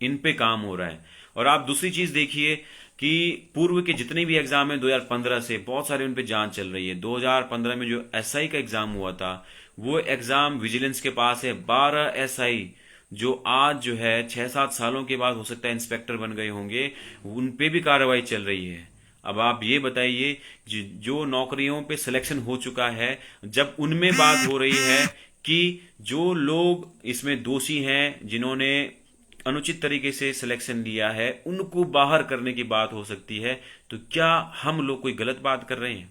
इन पे काम हो रहा है। और आप दूसरी चीज देखिए कि पूर्व के जितने भी एग्जाम है 2015 से बहुत सारे उन पे जांच चल रही है। 2015 में जो एसआई का एग्जाम हुआ था वो एग्जाम विजिलेंस के पास है। 12 एसआई जो आज जो है 6-7 सालों के बाद हो सकता है इंस्पेक्टर बन गए होंगे, उन पे भी कार्रवाई चल रही है। अब आप ये बताइए जो नौकरियों पे सिलेक्शन हो चुका है, जब उनमें बात हो रही है कि जो लोग इसमें दोषी हैं, जिन्होंने अनुचित तरीके से सिलेक्शन लिया है, उनको बाहर करने की बात हो सकती है, तो क्या हम लोग कोई गलत बात कर रहे हैं?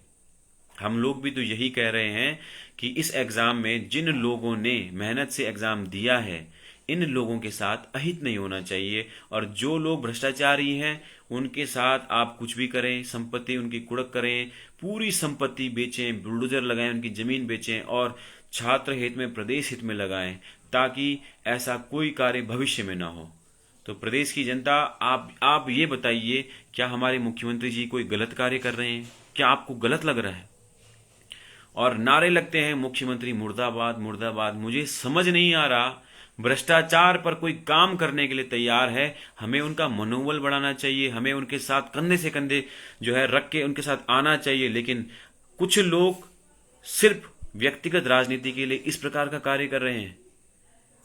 हम लोग भी तो यही कह रहे हैं कि इस एग्जाम में जिन लोगों ने मेहनत से एग्जाम दिया है इन लोगों के साथ अहित नहीं होना चाहिए। और जो लोग भ्रष्टाचारी हैं उनके साथ आप कुछ भी करें, संपत्ति उनकी कुड़क करें, पूरी संपत्ति बेचें, बुलडोजर लगाएं, उनकी जमीन बेचें और छात्र हित में प्रदेश हित में लगाएं, ताकि ऐसा कोई कार्य भविष्य में ना हो। तो प्रदेश की जनता, आप ये बताइए, क्या हमारे मुख्यमंत्री जी कोई गलत कार्य कर रहे हैं? क्या आपको गलत लग रहा है? और नारे लगते हैं मुख्यमंत्री मुर्दाबाद मुर्दाबाद। मुझे समझ नहीं आ रहा, भ्रष्टाचार पर कोई काम करने के लिए तैयार है, हमें उनका मनोबल बढ़ाना चाहिए, हमें उनके साथ कंधे से कंधे जो है रख के उनके साथ आना चाहिए। लेकिन कुछ लोग सिर्फ व्यक्तिगत राजनीति के लिए इस प्रकार का कार्य कर रहे हैं।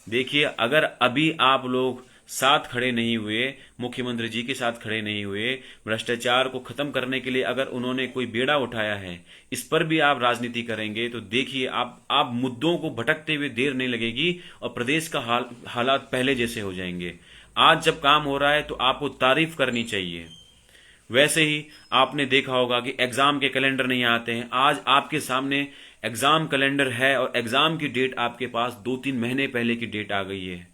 देखिए, अगर अभी आप लोग साथ खड़े नहीं हुए, मुख्यमंत्री जी के साथ खड़े नहीं हुए, भ्रष्टाचार को खत्म करने के लिए अगर उन्होंने कोई बेड़ा उठाया है, इस पर भी आप राजनीति करेंगे, तो देखिए आप मुद्दों को भटकते हुए देर नहीं लगेगी और प्रदेश का हालात पहले जैसे हो जाएंगे। आज जब काम हो रहा है तो आपको तारीफ करनी चाहिए। वैसे ही आपने देखा होगा कि एग्जाम के कैलेंडर नहीं आते हैं। आज आपके सामने एग्जाम कैलेंडर है और एग्जाम की डेट आपके पास 2-3 महीने पहले की डेट आ गई है।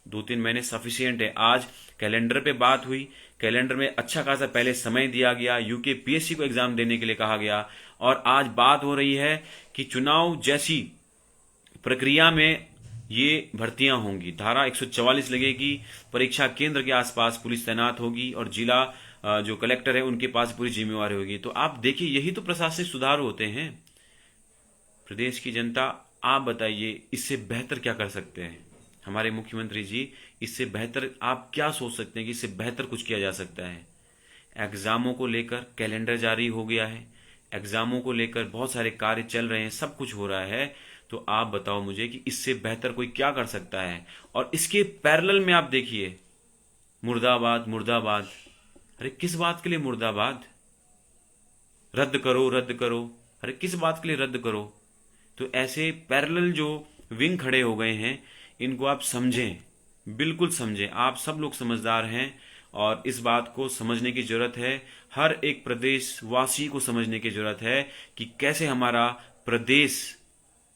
2-3 महीने सफिशियंट है। आज कैलेंडर पे बात हुई, कैलेंडर में अच्छा खासा पहले समय दिया गया, यूकेपीएससी को एग्जाम देने के लिए कहा गया, और आज बात हो रही है कि चुनाव जैसी प्रक्रिया में ये भर्तियां होंगी। धारा 144 लगेगी, परीक्षा केंद्र के आसपास पुलिस तैनात होगी और जिला जो कलेक्टर है उनके पास पूरी जिम्मेवारी होगी। तो आप देखिए, यही तो प्रशासनिक सुधार होते हैं। प्रदेश की जनता, आप बताइए इससे बेहतर क्या कर सकते हैं हमारे मुख्यमंत्री जी? इससे बेहतर आप क्या सोच सकते हैं कि इससे बेहतर कुछ किया जा सकता है? एग्जामों को लेकर कैलेंडर जारी हो गया है, एग्जामों को लेकर बहुत सारे कार्य चल रहे हैं, सब कुछ हो रहा है। तो आप बताओ मुझे कि इससे बेहतर कोई क्या कर सकता है? और इसके पैरेलल में आप देखिए, मुर्दाबाद मुर्दाबाद। अरे किस बात के लिए मुर्दाबाद? रद्द करो रद्द करो। अरे किस बात के लिए रद्द करो? तो ऐसे पैरेलल जो विंग खड़े हो गए हैं, इनको आप समझें, बिल्कुल समझें। आप सब लोग समझदार हैं और इस बात को समझने की जरूरत है। हर एक प्रदेश वासी को समझने की जरूरत है कि कैसे हमारा प्रदेश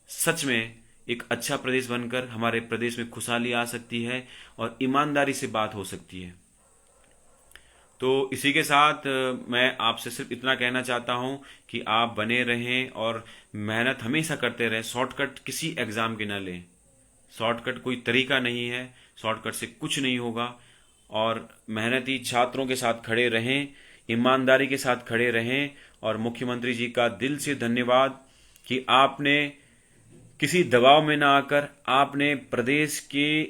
सच में एक अच्छा प्रदेश बनकर हमारे प्रदेश में खुशहाली आ सकती है और ईमानदारी से बात हो सकती है। तो इसी के साथ मैं आपसे सिर्फ इतना कहना चाहता हूं कि आप बने रहें और मेहनत हमेशा करते रहें। शॉर्टकट किसी एग्जाम के ना लें। शॉर्टकट कोई तरीका नहीं है, शॉर्टकट से कुछ नहीं होगा। और मेहनती छात्रों के साथ खड़े रहें, ईमानदारी के साथ खड़े रहें। और मुख्यमंत्री जी का दिल से धन्यवाद कि आपने किसी दबाव में ना आकर आपने प्रदेश के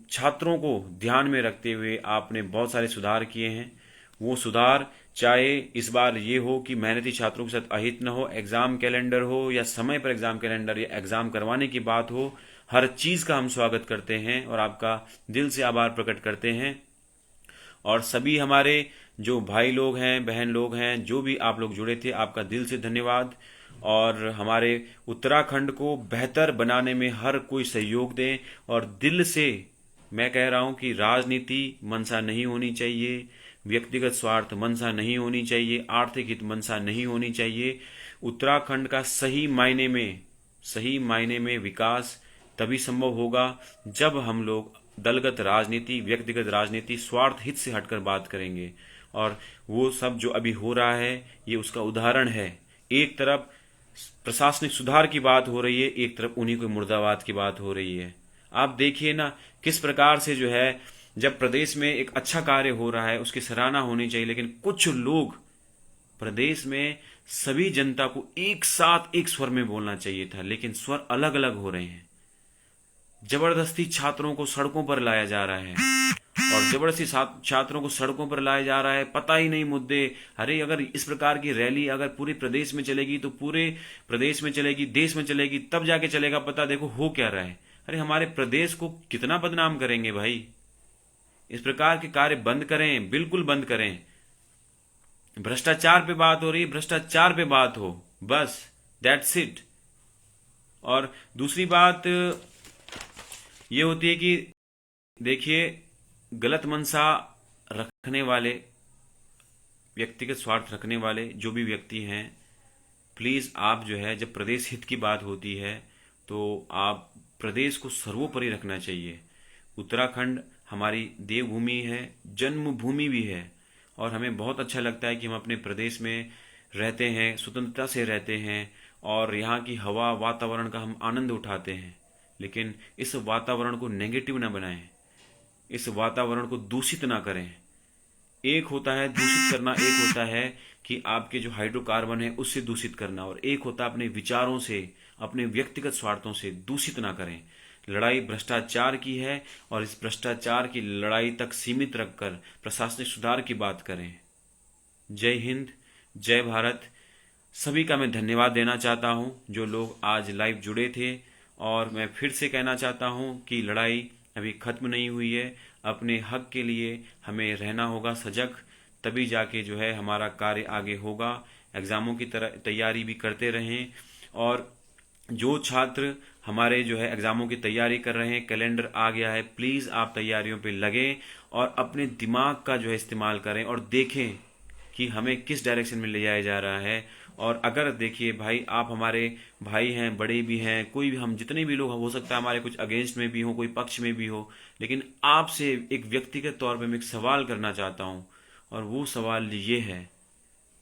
छात्रों को ध्यान में रखते हुए आपने बहुत सारे सुधार किए हैं। वो सुधार चाहे इस बार ये हो कि मेहनती छात्रों के साथ अहित न हो, एग्जाम कैलेंडर हो या समय पर एग्जाम कैलेंडर या एग्जाम करवाने की बात हो, हर चीज का हम स्वागत करते हैं और आपका दिल से आभार प्रकट करते हैं। और सभी हमारे जो भाई लोग हैं, बहन लोग हैं, जो भी आप लोग जुड़े थे, आपका दिल से धन्यवाद। और हमारे उत्तराखंड को बेहतर बनाने में हर कोई सहयोग दें। और दिल से मैं कह रहा हूं कि राजनीति मनसा नहीं होनी चाहिए, व्यक्तिगत स्वार्थ मनसा नहीं होनी चाहिए, आर्थिक हित मनसा नहीं होनी चाहिए। उत्तराखंड का सही मायने में विकास तभी संभव होगा जब हम लोग दलगत राजनीति, व्यक्तिगत राजनीति, स्वार्थ हित से हटकर बात करेंगे। और वो सब जो अभी हो रहा है ये उसका उदाहरण है। एक तरफ प्रशासनिक सुधार की बात हो रही है, एक तरफ उन्हीं को मुर्दाबाद की बात हो रही है। आप देखिए ना किस प्रकार से जो है, जब प्रदेश में एक अच्छा कार्य हो रहा है उसकी सराहना होनी चाहिए, लेकिन कुछ लोग प्रदेश में सभी जनता को एक साथ एक स्वर में बोलना चाहिए था, लेकिन स्वर अलग अलग हो रहे हैं। जबरदस्ती छात्रों को सड़कों पर लाया जा रहा है, और जबरदस्ती छात्रों को सड़कों पर लाया जा रहा है, पता ही नहीं मुद्दे। अरे अगर इस प्रकार की रैली अगर पूरे प्रदेश में चलेगी तो पूरे प्रदेश में चलेगी, देश में चलेगी, तब जाके चलेगा पता देखो हो क्या रहा है। अरे हमारे प्रदेश को कितना बदनाम करेंगे भाई। इस प्रकार के कार्य बंद करें, बिल्कुल बंद करें। भ्रष्टाचार पे बात हो रही है, भ्रष्टाचार पे बात हो, बस दैट्स इट। और दूसरी बात ये होती है कि देखिए, गलत मंशा रखने वाले, व्यक्तिगत स्वार्थ रखने वाले जो भी व्यक्ति हैं, प्लीज आप जो है, जब प्रदेश हित की बात होती है तो आप प्रदेश को सर्वोपरि रखना चाहिए। उत्तराखंड हमारी देवभूमि है, जन्मभूमि भी है, और हमें बहुत अच्छा लगता है कि हम अपने प्रदेश में रहते हैं, स्वतंत्रता से रहते हैं, और यहाँ की हवा, वातावरण का हम आनंद उठाते हैं। लेकिन इस वातावरण को नेगेटिव ना बनाएं, इस वातावरण को दूषित ना करें। एक होता है दूषित करना, एक होता है कि आपके जो हाइड्रोकार्बन है उससे दूषित करना, और एक होता है अपने विचारों से, अपने व्यक्तिगत स्वार्थों से दूषित ना करें। लड़ाई भ्रष्टाचार की है, और इस भ्रष्टाचार की लड़ाई तक सीमित रखकर प्रशासनिक सुधार की बात करें। जय हिंद, जय भारत। सभी का मैं धन्यवाद देना चाहता हूं जो लोग आज लाइव जुड़े थे, और मैं फिर से कहना चाहता हूं कि लड़ाई अभी खत्म नहीं हुई है। अपने हक के लिए हमें रहना होगा सजग, तभी जाके जो है हमारा कार्य आगे होगा। एग्जामों की तरह तैयारी भी करते रहें, और जो छात्र हमारे जो है एग्जामों की तैयारी कर रहे हैं, कैलेंडर आ गया है, प्लीज आप तैयारियों पे लगें और अपने दिमाग का जो है इस्तेमाल करें, और देखें कि हमें किस डायरेक्शन में ले जाया जा रहा है। और अगर देखिए भाई, आप हमारे भाई हैं, बड़े भी हैं, कोई भी, हम जितने भी लोग हो सकता है हमारे कुछ अगेंस्ट में भी हो, कोई पक्ष में भी हो, लेकिन आपसे एक व्यक्तिगत तौर पे मैं एक सवाल करना चाहता हूं, और वो सवाल ये है।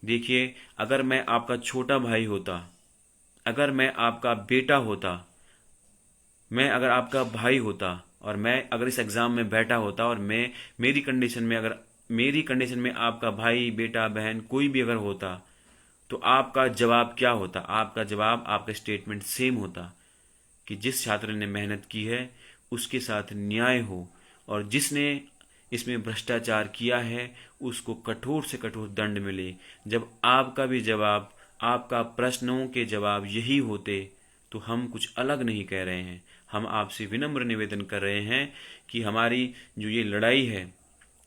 देखिए, अगर मैं आपका छोटा भाई होता, अगर मैं आपका बेटा होता, मैं अगर आपका भाई होता, और मैं अगर इस एग्जाम में बैठा होता, और मैं मेरी कंडीशन में, अगर मेरी कंडीशन में आपका भाई, बेटा, बहन कोई भी अगर होता, तो आपका जवाब क्या होता? आपका जवाब, आपका स्टेटमेंट सेम होता कि जिस छात्र ने मेहनत की है उसके साथ न्याय हो, और जिसने इसमें भ्रष्टाचार किया है उसको कठोर से कठोर दंड मिले। जब आपका भी जवाब, आपका प्रश्नों के जवाब यही होते, तो हम कुछ अलग नहीं कह रहे हैं। हम आपसे विनम्र निवेदन कर रहे हैं कि हमारी जो ये लड़ाई है,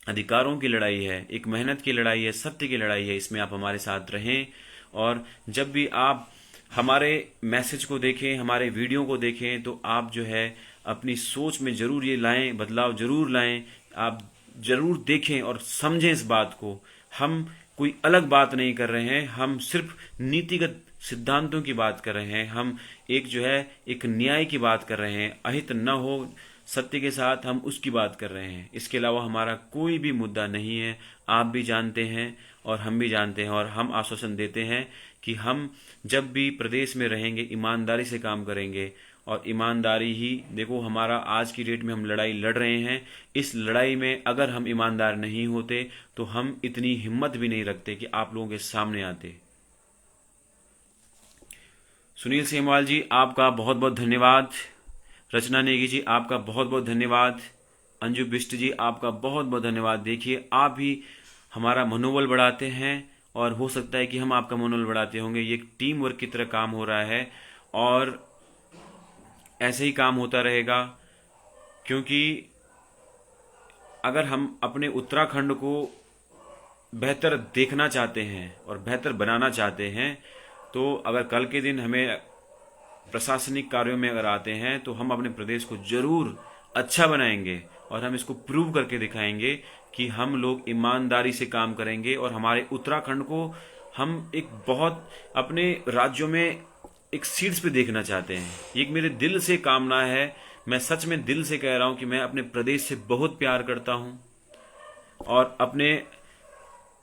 अधिकारों की लड़ाई है, एक मेहनत की लड़ाई है, सत्य की लड़ाई है, इसमें आप हमारे साथ रहें। और जब भी आप हमारे मैसेज को देखें, हमारे वीडियो को देखें, तो आप जो है अपनी सोच में जरूर ये लाएं, बदलाव जरूर लाएं। आप जरूर देखें और समझें इस बात को। हम कोई अलग बात नहीं कर रहे हैं, हम सिर्फ नीतिगत सिद्धांतों की बात कर रहे हैं। हम एक जो है एक न्याय की बात कर रहे हैं, अहित न हो सत्य के साथ, हम उसकी बात कर रहे हैं। इसके अलावा हमारा कोई भी मुद्दा नहीं है। आप भी जानते हैं और हम भी जानते हैं, और हम आश्वासन देते हैं कि हम जब भी प्रदेश में रहेंगे ईमानदारी से काम करेंगे। और ईमानदारी ही, देखो हमारा आज की डेट में हम लड़ाई लड़ रहे हैं, इस लड़ाई में अगर हम ईमानदार नहीं होते तो हम इतनी हिम्मत भी नहीं रखते कि आप लोगों के सामने आते। सुनील सेमवाल जी, आपका बहुत बहुत धन्यवाद। रचना नेगी जी, आपका बहुत बहुत धन्यवाद। अंजू बिष्ट जी, आपका बहुत बहुत धन्यवाद। देखिए, आप भी हमारा मनोबल बढ़ाते हैं, और हो सकता है कि हम आपका मनोबल बढ़ाते होंगे। ये एक टीम वर्क की तरह काम हो रहा है, और ऐसे ही काम होता रहेगा, क्योंकि अगर हम अपने उत्तराखंड को बेहतर देखना चाहते हैं और बेहतर बनाना चाहते हैं, तो अगर कल के दिन हमें प्रशासनिक कार्यों में अगर आते हैं तो हम अपने प्रदेश को जरूर अच्छा बनाएंगे और हम इसको प्रूव करके दिखाएंगे कि हम लोग ईमानदारी से काम करेंगे और हमारे उत्तराखंड को हम एक बहुत अपने राज्यों में एक सीट्स पे देखना चाहते हैं। ये एक मेरे दिल से कामना है। मैं सच में दिल से कह रहा हूं कि मैं अपने प्रदेश से बहुत प्यार करता हूं और अपने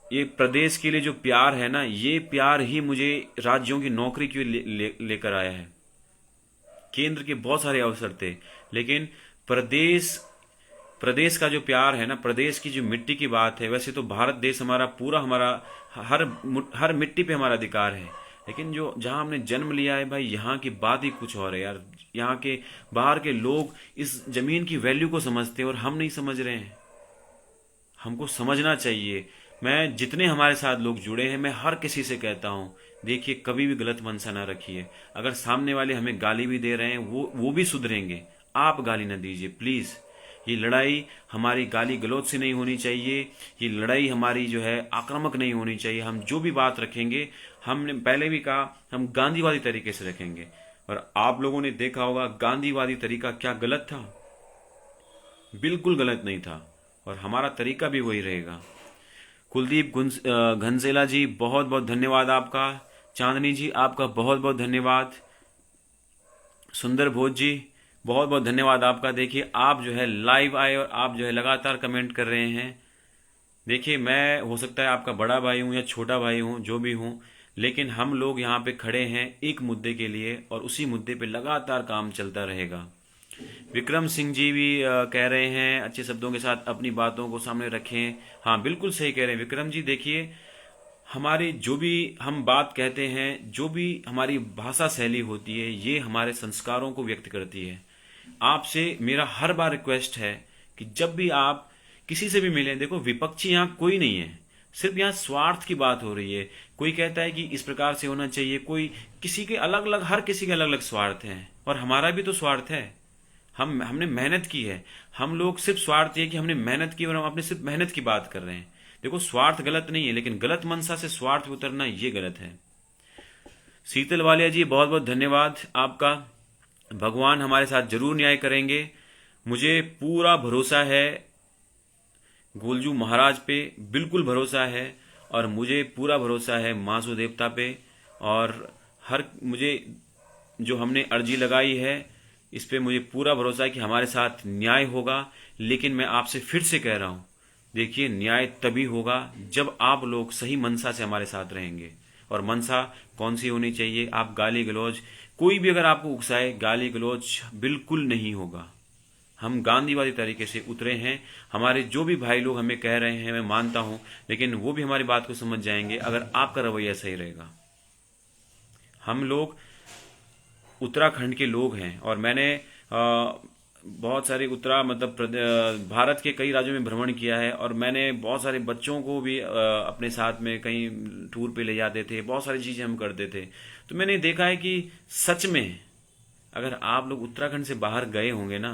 ये प्रदेश के लिए जो प्यार है ना, ये प्यार ही मुझे राज्यों की नौकरी के लिए लेकर आया है। केंद्र के बहुत सारे अवसर थे, लेकिन प्रदेश का जो प्यार है ना, प्रदेश की जो मिट्टी की बात है, वैसे तो भारत देश हमारा पूरा, हमारा हर मिट्टी पे हमारा अधिकार है, लेकिन जो जहां हमने जन्म लिया है भाई, यहाँ की बात ही कुछ और है यार। यहाँ के बाहर के लोग इस जमीन की वैल्यू को समझते हैं और हम नहीं समझ रहे हैं। हमको समझना चाहिए। मैं जितने हमारे साथ लोग जुड़े हैं, मैं हर किसी से कहता हूं, देखिए कभी भी गलत मनसा ना रखिए। अगर सामने वाले हमें गाली भी दे रहे हैं, वो भी सुधरेंगे, आप गाली ना दीजिए प्लीज। ये लड़ाई हमारी गाली गलौज से नहीं होनी चाहिए, ये लड़ाई हमारी जो है आक्रामक नहीं होनी चाहिए। हम जो भी बात रखेंगे, हमने पहले भी कहा, हम गांधीवादी तरीके से रखेंगे। और आप लोगों ने देखा होगा गांधीवादी तरीका क्या गलत था, बिल्कुल गलत नहीं था, और हमारा तरीका भी वही रहेगा। कुलदीप घनसेला जी, बहुत बहुत धन्यवाद आपका। चांदनी जी, आपका बहुत बहुत धन्यवाद। सुंदर भोज जी, बहुत बहुत धन्यवाद आपका। देखिए आप जो है लाइव आए और आप जो है लगातार कमेंट कर रहे हैं। देखिए मैं, हो सकता है आपका बड़ा भाई हूं या छोटा भाई हूं, जो भी हूं, लेकिन हम लोग यहाँ पे खड़े हैं एक मुद्दे के लिए, और उसी मुद्दे पे लगातार काम चलता रहेगा। विक्रम सिंह जी भी कह रहे हैं अच्छे शब्दों के साथ अपनी बातों को सामने रखें। हाँ बिल्कुल सही कह रहे हैं विक्रम जी। देखिए हमारी जो भी हम बात कहते हैं, जो भी हमारी भाषा शैली होती है, ये हमारे संस्कारों को व्यक्त करती है। आपसे मेरा हर बार रिक्वेस्ट है कि जब भी आप किसी से भी मिलें, देखो विपक्षी यहाँ कोई नहीं है, सिर्फ यहाँ स्वार्थ की बात हो रही है। कोई कहता है कि इस प्रकार से होना चाहिए, कोई किसी के अलग अलग, हर किसी के अलग अलग स्वार्थ हैं, और हमारा भी तो स्वार्थ है। हमने मेहनत की है। हम लोग सिर्फ स्वार्थ ये कि हमने मेहनत की और हम अपने सिर्फ मेहनत की बात कर रहे हैं। देखो स्वार्थ गलत नहीं है, लेकिन गलत मनसा से स्वार्थ पे उतरना ये गलत है। शीतल वालिया जी, बहुत बहुत धन्यवाद आपका। भगवान हमारे साथ जरूर न्याय करेंगे, मुझे पूरा भरोसा है। गोलजू महाराज पे बिल्कुल भरोसा है, और मुझे पूरा भरोसा है मासू देवता पे, और मुझे जो हमने अर्जी लगाई है इस पे मुझे पूरा भरोसा है कि हमारे साथ न्याय होगा। लेकिन मैं आपसे फिर से कह रहा हूं, देखिए न्याय तभी होगा जब आप लोग सही मनसा से हमारे साथ रहेंगे। और मनसा कौन सी होनी चाहिए? आप गाली गलौज, कोई भी अगर आपको उकसाए, गाली गलौज बिल्कुल नहीं होगा। हम गांधीवादी तरीके से उतरे हैं। हमारे जो भी भाई लोग हमें कह रहे हैं, मैं मानता हूं, लेकिन वो भी हमारी बात को समझ जाएंगे अगर आपका रवैया सही रहेगा। हम लोग उत्तराखंड के लोग हैं, और मैंने बहुत सारे भारत के कई राज्यों में भ्रमण किया है, और मैंने बहुत सारे बच्चों को भी अपने साथ में कहीं टूर पे ले जाते थे, बहुत सारी चीजें हम करते थे। तो मैंने देखा है कि सच में अगर आप लोग उत्तराखंड से बाहर गए होंगे ना,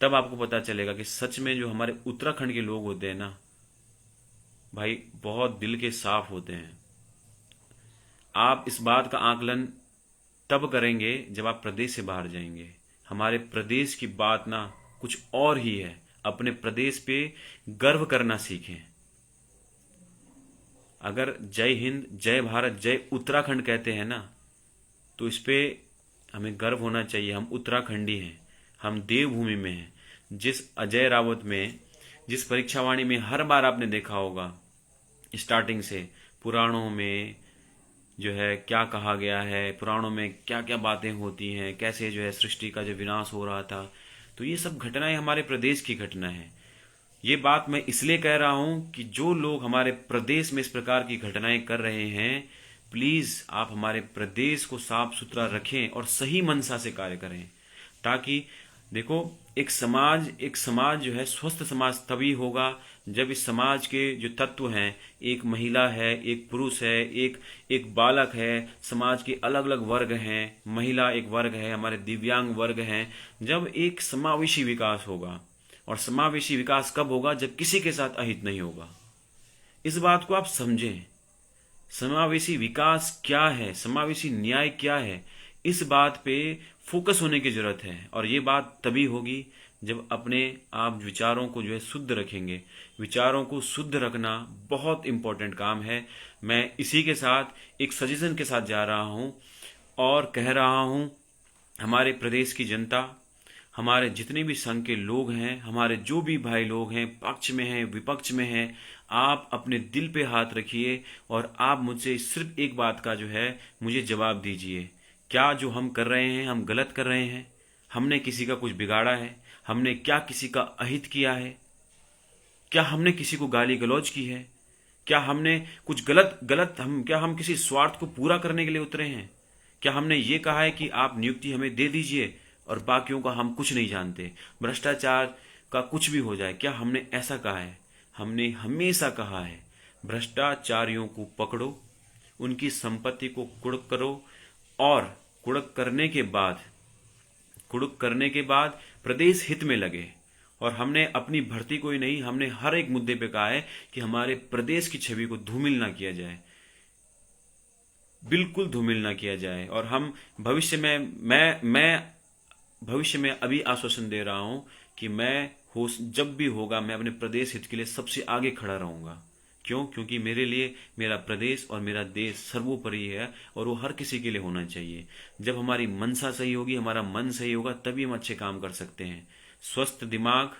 तब आपको पता चलेगा कि सच में जो हमारे उत्तराखंड के लोग होते हैं ना भाई, बहुत दिल के साफ होते हैं। आप इस बात का आकलन तब करेंगे जब आप प्रदेश से बाहर जाएंगे। हमारे प्रदेश की बात ना कुछ और ही है। अपने प्रदेश पे गर्व करना सीखें। अगर जय हिंद, जय भारत, जय उत्तराखंड कहते हैं ना, तो इस पे हमें गर्व होना चाहिए। हम उत्तराखंडी हैं, हम देवभूमि में हैं। जिस अजय रावत में, जिस परीक्षावाणी में हर बार आपने देखा होगा स्टार्टिंग से, पुराणों में जो है क्या कहा गया है, पुराणों में क्या क्या बातें होती हैं, कैसे जो है सृष्टि का जो विनाश हो रहा था, तो ये सब घटनाएं हमारे प्रदेश की घटना है। ये बात मैं इसलिए कह रहा हूं कि जो लोग हमारे प्रदेश में इस प्रकार की घटनाएं कर रहे हैं, प्लीज आप हमारे प्रदेश को साफ सुथरा रखें और सही मनसा से कार्य करें। ताकि देखो, एक समाज जो है स्वस्थ समाज तभी होगा जब इस समाज के जो तत्व हैं, एक महिला है, एक पुरुष है, एक बालक है, समाज के अलग अलग वर्ग हैं, महिला एक वर्ग है, हमारे दिव्यांग वर्ग हैं, जब एक समावेशी विकास होगा। और समावेशी विकास कब होगा? जब किसी के साथ अहित नहीं होगा। इस बात को आप समझें। समावेशी विकास क्या है, समावेशी न्याय क्या है, इस बात पे फोकस होने की जरूरत है। और ये बात तभी होगी जब अपने आप विचारों को जो है शुद्ध रखेंगे। विचारों को शुद्ध रखना बहुत इंपॉर्टेंट काम है। मैं इसी के साथ एक सजेशन के साथ जा रहा हूं और कह रहा हूं, हमारे प्रदेश की जनता, हमारे जितने भी संघ के लोग हैं, हमारे जो भी भाई लोग हैं, पक्ष में हैं विपक्ष में हैं, आप अपने दिल पे हाथ रखिए और आप मुझसे सिर्फ एक बात का जो है मुझे जवाब दीजिए। क्या जो हम कर रहे हैं हम गलत कर रहे हैं? हमने किसी का कुछ बिगाड़ा है? हमने क्या किसी का अहित किया है? क्या हमने किसी को गाली गलौज की है? क्या हमने कुछ गलत गलत हम क्या हम किसी स्वार्थ को पूरा करने के लिए उतरे हैं? क्या हमने ये कहा है कि आप नियुक्ति हमें दे दीजिए और बाकियों का हम कुछ नहीं जानते, भ्रष्टाचार का कुछ भी हो जाए? क्या हमने ऐसा कहा है? हमने हमेशा कहा है, भ्रष्टाचारियों को पकड़ो, उनकी संपत्ति को कुड़क करो और कुड़क करने के बाद प्रदेश हित में लगे। और हमने अपनी भर्ती को ही नहीं, हमने हर एक मुद्दे पे कहा है कि हमारे प्रदेश की छवि को धूमिल ना किया जाए, बिल्कुल धूमिल ना किया जाए। और हम भविष्य में मैं भविष्य में अभी आश्वासन दे रहा हूं कि मैं हो जब भी होगा मैं अपने प्रदेश हित के लिए सबसे आगे खड़ा रहूंगा। क्यों? क्योंकि मेरे लिए मेरा प्रदेश और मेरा देश सर्वोपरि है और वो हर किसी के लिए होना चाहिए। जब हमारी मनसा सही होगी, हमारा मन सही होगा, तभी हम अच्छे काम कर सकते हैं। स्वस्थ दिमाग,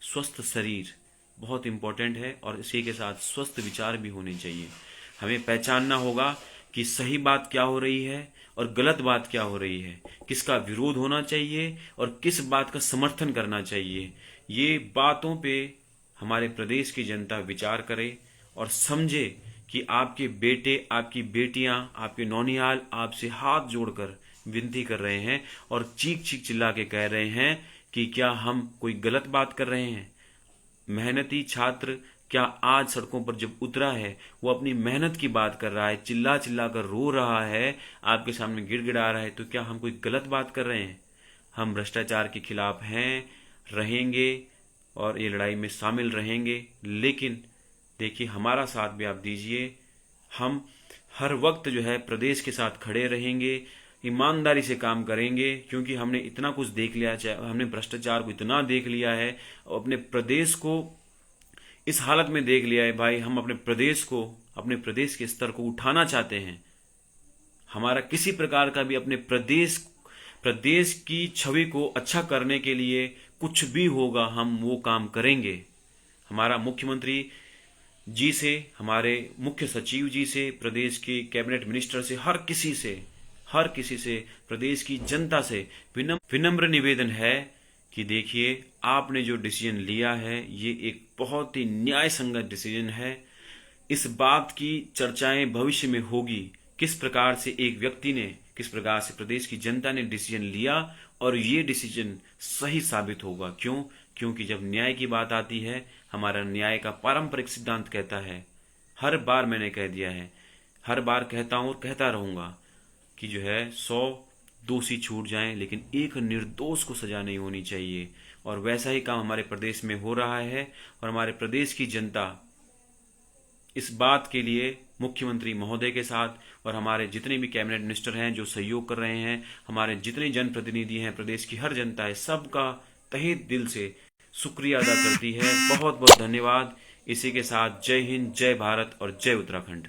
स्वस्थ शरीर बहुत इंपॉर्टेंट है और इसी के साथ स्वस्थ विचार भी होने चाहिए। हमें पहचानना होगा कि सही बात क्या हो रही है और गलत बात क्या हो रही है, किसका विरोध होना चाहिए और किस बात का समर्थन करना चाहिए। ये बातों पे हमारे प्रदेश की जनता विचार करे और समझे कि आपके बेटे, आपकी बेटियां, आपके नौनिहाल आपसे हाथ जोड़कर विनती कर रहे हैं और चीख चीख चिल्ला के कह रहे हैं कि क्या हम कोई गलत बात कर रहे हैं? मेहनती छात्र क्या आज सड़कों पर जब उतरा है वो अपनी मेहनत की बात कर रहा है, चिल्ला चिल्ला कर रो रहा है, आपके सामने गिड़गिड़ा रहा है, तो क्या हम कोई गलत बात कर रहे हैं? हम भ्रष्टाचार के खिलाफ हैं, रहेंगे और ये लड़ाई में शामिल रहेंगे। लेकिन देखिए, हमारा साथ भी आप दीजिए। हम हर वक्त जो है प्रदेश के साथ खड़े रहेंगे, ईमानदारी से काम करेंगे, क्योंकि हमने इतना कुछ देख लिया, चाहे हमने भ्रष्टाचार को इतना देख लिया है और अपने प्रदेश को इस हालत में देख लिया है भाई। हम अपने प्रदेश के स्तर को उठाना चाहते हैं। हमारा किसी प्रकार का भी अपने प्रदेश की छवि को अच्छा करने के लिए कुछ भी होगा हम वो काम करेंगे। हमारा मुख्यमंत्री जी से, हमारे मुख्य सचिव जी से, प्रदेश के कैबिनेट मिनिस्टर से, हर किसी से, प्रदेश की जनता से विनम्र निवेदन है कि देखिए, आपने जो डिसीजन लिया है ये एक बहुत ही न्याय संगत डिसीजन है। इस बात की चर्चाएं भविष्य में होगी, किस प्रकार से एक व्यक्ति ने, किस प्रकार से प्रदेश की जनता ने डिसीजन लिया और ये डिसीजन सही साबित होगा। क्यों? क्योंकि जब न्याय की बात आती है, हमारा न्याय का पारंपरिक सिद्धांत कहता है, हर बार मैंने कह दिया है, हर बार कहता हूं और कहता रहूंगा कि जो है 100 दोषी छूट जाएं लेकिन एक निर्दोष को सजा नहीं होनी चाहिए। और वैसा ही काम हमारे प्रदेश में हो रहा है और हमारे प्रदेश की जनता इस बात के लिए मुख्यमंत्री महोदय के साथ और हमारे जितने भी कैबिनेट मिनिस्टर हैं जो सहयोग कर रहे हैं, हमारे जितने जनप्रतिनिधि हैं, प्रदेश की हर जनता है, सबका तहे दिल से शुक्रिया अदा करती है। बहुत बहुत धन्यवाद। इसी के साथ जय हिंद, जय भारत और जय उत्तराखंड।